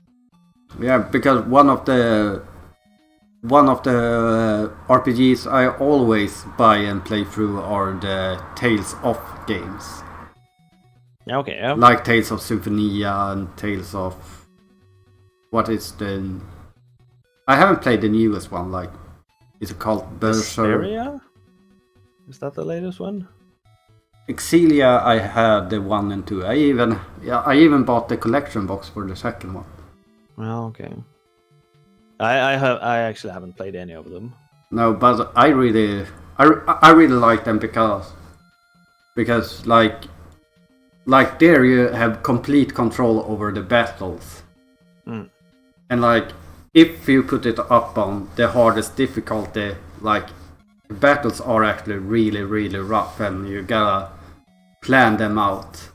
Yeah, because one of the RPGs I always buy and play through are the Tales of games. Yeah, okay. Yeah. Like Tales of Symphonia and Tales of... What is the... I haven't played the newest one, like... Is it called Berserk? Vesperia? Is that the latest one? Exilia, I had the 1 and 2. I even bought the collection box for the second one. Well, okay. I actually haven't played any of them. No, but I really like them because like like there you have complete control over the battles. And like if you put it up on the hardest difficulty, like the battles are actually really, really rough, and you gotta plan them out.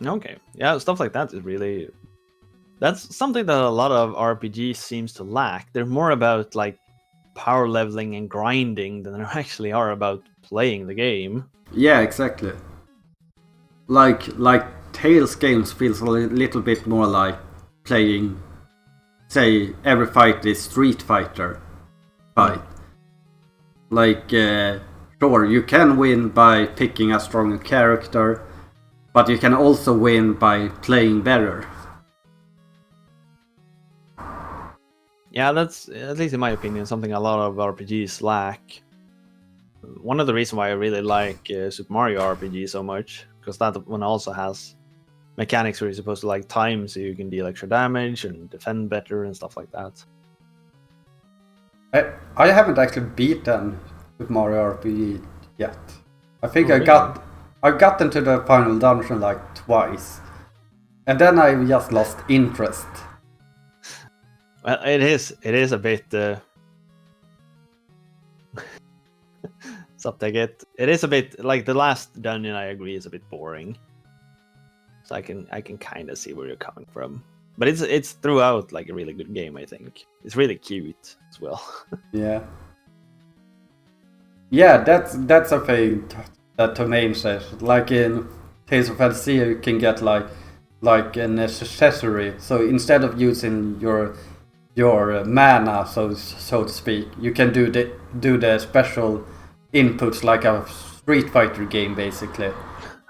Okay, yeah, stuff like that is really. That's something that a lot of RPGs seems to lack. They're more about like power leveling and grinding than they actually are about playing the game. Yeah, exactly. Like Tales games feels a little bit more like playing, say, every fight is Street Fighter fight. Like, sure, you can win by picking a stronger character, but you can also win by playing better. Yeah, that's, at least in my opinion, something a lot of RPGs lack. One of the reasons why I really like Super Mario RPG so much, because that one also has mechanics where you're supposed to like time so you can deal extra damage and defend better and stuff like that. I haven't actually beaten Super Mario RPG yet. I think Oh, I really? got into the final dungeon like twice, and then I just lost interest. Well, it is a bit. It is a bit like the last dungeon. I agree is a bit boring. So I can kind of see where you're coming from, but it's throughout like a really good game. I think it's really cute as well. Yeah. Yeah, that's a thing that Tomain says. Like in Tales of Fantasy, you can get like an accessory. So instead of using your mana, so to speak, you can do the special inputs like a Street Fighter game basically,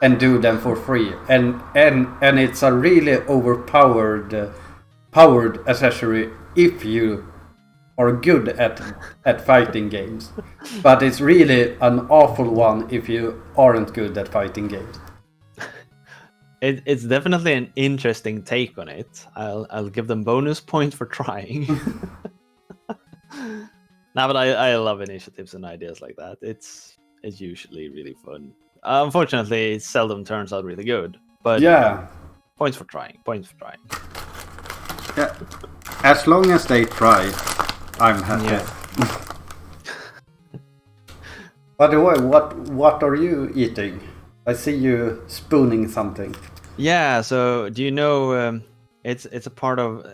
and do them for free. And it's a really powered accessory if you are good at fighting games, but it's really an awful one if you aren't good at fighting games. It's definitely an interesting take on it. I'll give them bonus points for trying. Nah, but I love initiatives and ideas like that. It's usually really fun. Unfortunately, it seldom turns out really good. But Yeah, points for trying. Points for trying. yeah. As long as they try, I'm happy. Yeah. By the way, what are you eating? I see you spooning something. Yeah. So do you know? It's a part of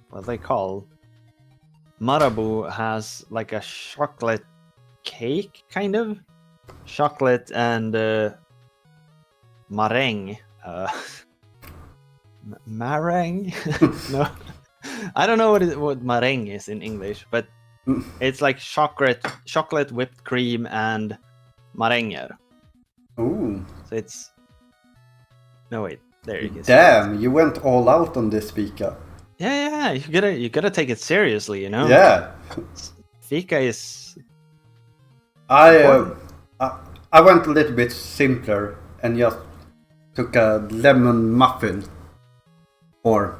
what they call. Marabu has like a chocolate cake, kind of chocolate and meringue. Meringue? No, I don't know what meringue is in English, but it's like chocolate whipped cream and meringue. Ooh, So it's no wait, there you can see. damn! You went all out on this Fika. Yeah, you gotta take it seriously, you know. Yeah, Fika is I went a little bit simpler and just took a lemon muffin, or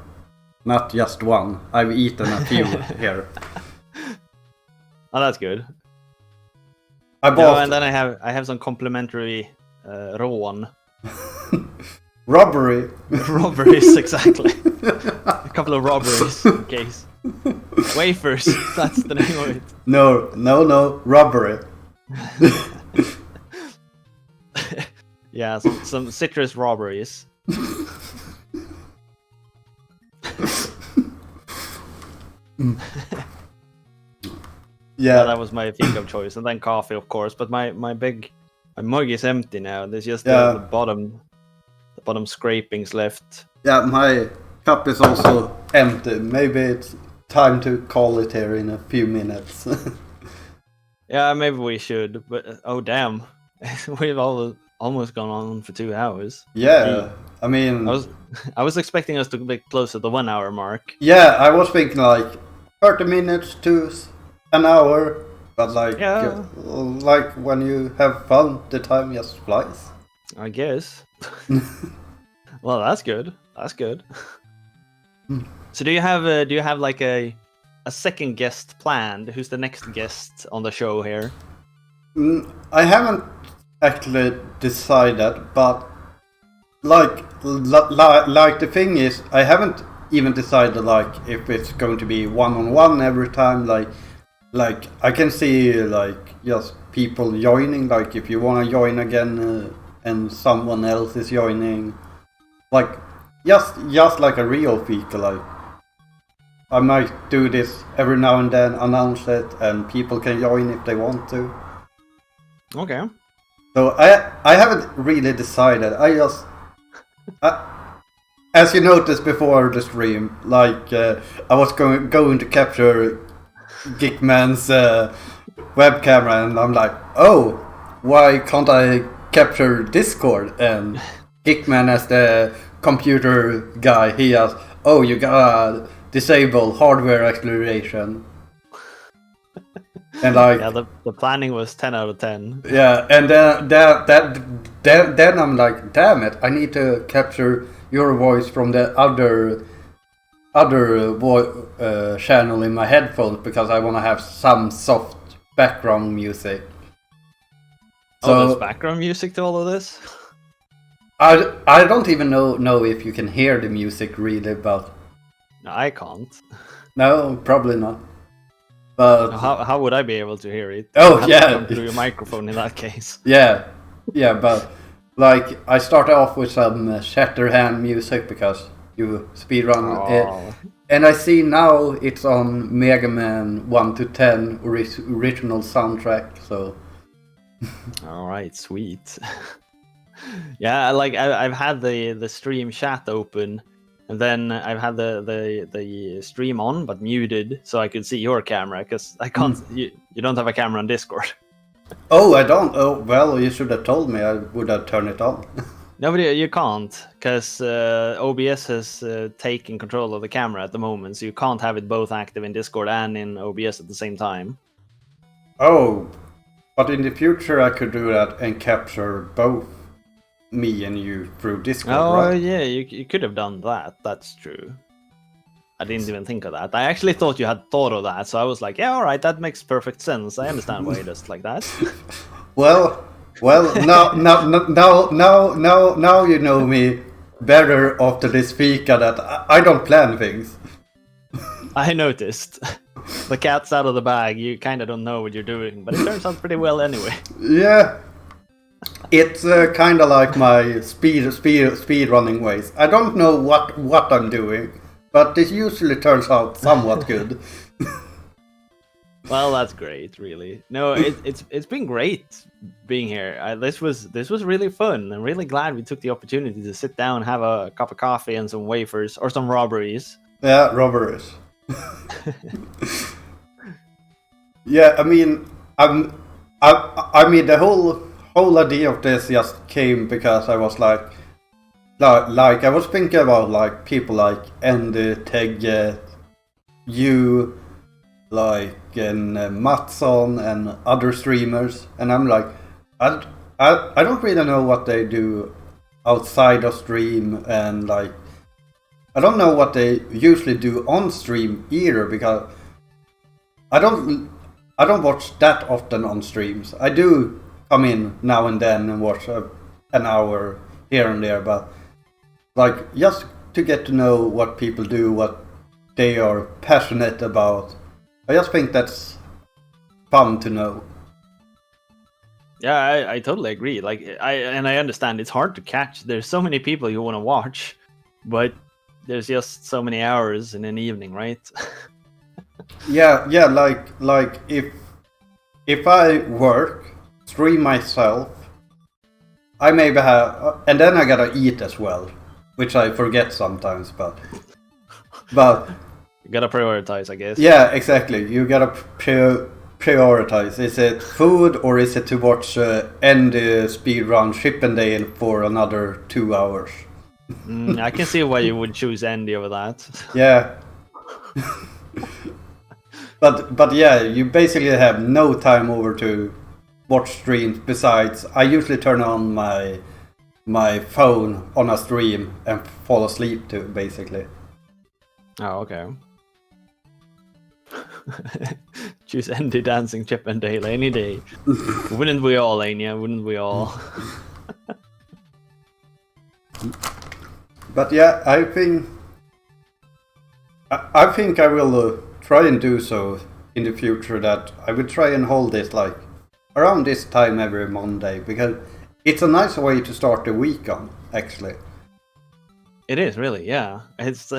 not just one. I've eaten a few here. oh, that's good. I No, bought and then I have some complimentary rån. robbery. Robberies, exactly. A couple of robberies in case. Wafers, that's the name of it. No, robbery. Yeah, some citrus robberies. Yeah, That was my Fika of choice, and then coffee, of course. But my mug is empty now. There's just Yeah. the bottom scrapings left. yeah. My cup is also empty. Maybe it's time to call it here in a few minutes. Yeah, maybe we should. But oh damn, we've almost gone on for 2 hours. Yeah, I mean, I was expecting us to be close to the 1 hour mark. yeah, I was thinking like 30 minutes to an hour, but like, Yeah. like when you have fun, the time just flies. I guess. Well, that's good. That's good. So do you have like a second guest planned? Who's the next guest on the show here? I haven't actually decided, but like the thing is, I haven't even decided like if it's going to be one-on-one every time. Like I can see like just people joining. Like if you want to join again and someone else is joining, like just like a real Fika. Like I might do this every now and then, announce it, and people can join if they want to. Okay. So I haven't really decided. As you noticed before the stream, like I was going to capture Gikkman's web camera, and I'm like, oh, why can't I capture Discord? And Gikkman, as the computer guy, he has, oh, you gotta disable hardware acceleration. And like, Yeah, the planning was 10 out of 10. yeah, and then I'm like, damn it, I need to capture your voice from the other channel in my headphones because I want to have some soft background music. So there's background music to all of this? I don't even know if you can hear the music really, but No, I can't. no, probably not. But How would I be able to hear it? Oh, I have to yeah. come through your microphone in that case. yeah, but like I started off with some Shatterhand music because you speedrun it. Oh. And I see now it's on Mega Man 1 to 10 original soundtrack, so... All right, sweet. Yeah, like I've had the stream chat open, and then I've had the stream on but muted so I could see your camera, because I can't. You don't have a camera on Discord. Oh, I don't? Oh, well, you should have told me. I would have turned it on. No, but you can't, because OBS has taken control of the camera at the moment, so you can't have it both active in Discord and in OBS at the same time. Oh, but in the future I could do that and capture both me and you through Discord, Oh, right? yeah, you could have done that. That's true. I didn't even think of that. I actually thought you had thought of that, so I was like, yeah, all right, that makes perfect sense. I understand why he does it like that. Well, now you know me better after this Fika that I don't plan things. I noticed. The cat's out of the bag. You kind of don't know what you're doing, but it turns out pretty well anyway. Yeah, it's kind of like my speed running ways. I don't know what I'm doing, but it usually turns out somewhat good. Well, that's great, really. No, it's been great being here. This was really fun. I'm really glad we took the opportunity to sit down, have a cup of coffee and some wafers or some robberies. Yeah, robberies. Yeah, I mean, I mean the whole idea of this just came because I was like I was thinking about like people like Andy, Teggy, you, like and Matson and other streamers, and I'm like, I don't really know what they do outside of stream, and like I don't know what they usually do on stream either, because I don't watch that often on streams. I do come in now and then and watch an hour here and there, but like just to get to know what people do, what they are passionate about. I just think that's fun to know. Yeah, I totally agree. Like I understand it's hard to catch. There's so many people you want to watch, but there's just so many hours in an evening, right? Yeah, like if I work, stream myself, I maybe have, and then I gotta eat as well, which I forget sometimes, but You gotta prioritize, I guess. yeah, exactly. You gotta prioritize. Is it food or is it to watch Andy speedrun Chippendale for another 2 hours? I can see why you would choose Andy over that. Yeah. But yeah, you basically have no time over to watch streams. Besides, I usually turn on my phone on a stream and fall asleep to, basically. Oh, okay. choose Andy dancing Chip and Dale any day. Wouldn't we all, Anya? Wouldn't we all? But yeah, I think I will try and do so in the future. That I will try and hold this like around this time every Monday, because it's a nice way to start the week on. Actually, It is really, yeah. It's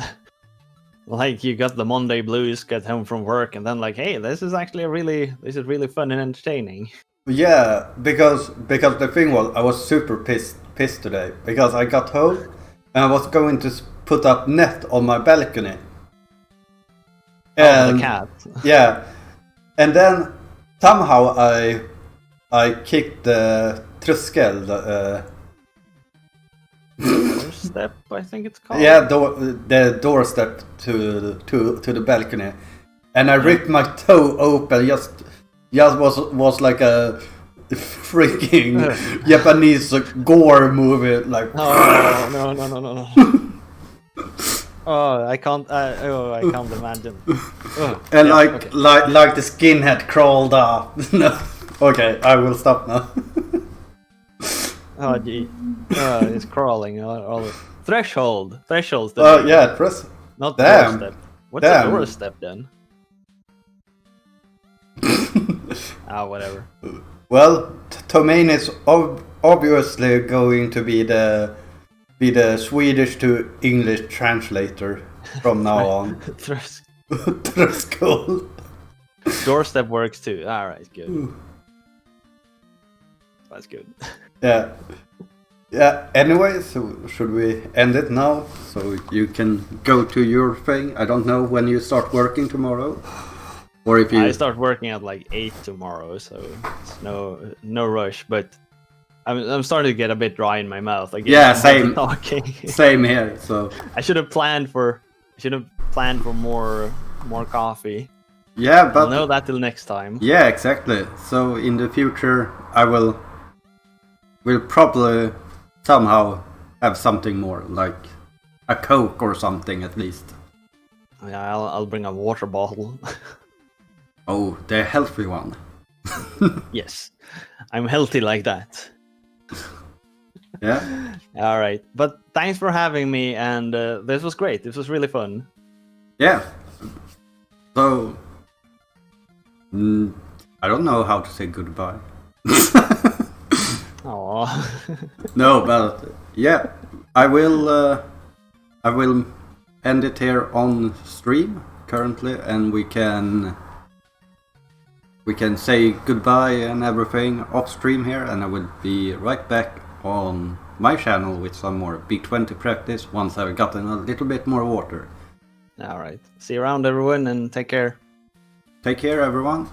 like you got the Monday blues, get home from work, and then like, hey, this is really fun and entertaining. yeah, because the thing was, I was super pissed today because I got home and I was going to put up net on my balcony. Oh, the cat. Yeah, and then somehow I kicked the tröskel. Doorstep, I think it's called. Yeah, the doorstep to the balcony, and I ripped my toe open. Just was like a freaking Japanese gore movie. Like, Oh, no. Oh, I can't. I can't imagine. Oh, and yeah, like okay. like the skin had crawled up. No, okay, I will stop now. Oh, gee. It's crawling. All threshold. Thresholds. Yeah, press. Not Damn. doorstep. What's Damn. a doorstep then? Whatever. Well, Tomain is obviously going to be the Swedish to English translator from now on. Tröskel. Doorstep works too. All right, good. That's good. Yeah. Yeah. Anyway, so should we end it now so you can go to your thing? I don't know when you start working tomorrow, or if you. I start working at like 8 tomorrow, so it's no rush. But I'm starting to get a bit dry in my mouth. Again, Yeah, same. Talking. Same here. So. I should have planned for more coffee. Yeah, but I'll know that till next time. Yeah, exactly. So in the future, I will probably somehow have something more, like a Coke or something at least. Yeah, I'll bring a water bottle. Oh, the healthy one. Yes, I'm healthy like that. Yeah. All right, but thanks for having me, and this was great. This was really fun. Yeah. So I don't know how to say goodbye. Aww. No, but yeah, I will end it here on stream currently, and we can say goodbye and everything off stream here, and I will be right back on my channel with some more B20 practice once I've gotten a little bit more water. All right. See you around, everyone, and take care. Take care, everyone.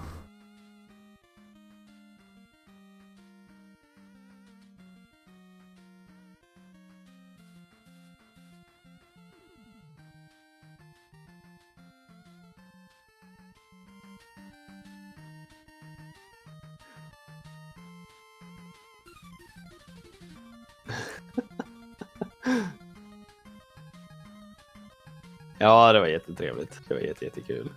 Ja, det var jättetrevligt. Det var jättekul.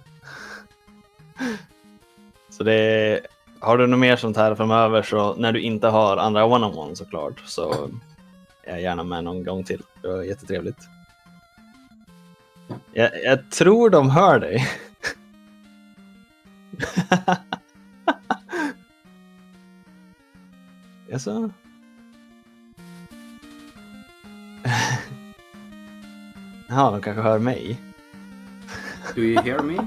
Så det... Har du något mer sånt här framöver, så när du inte har andra one-on-one såklart, så är jag gärna med någon gång till. Det var jättetrevligt. Jag tror de hör dig. Jaså? Ja, de kanske hör mig. Do you hear me?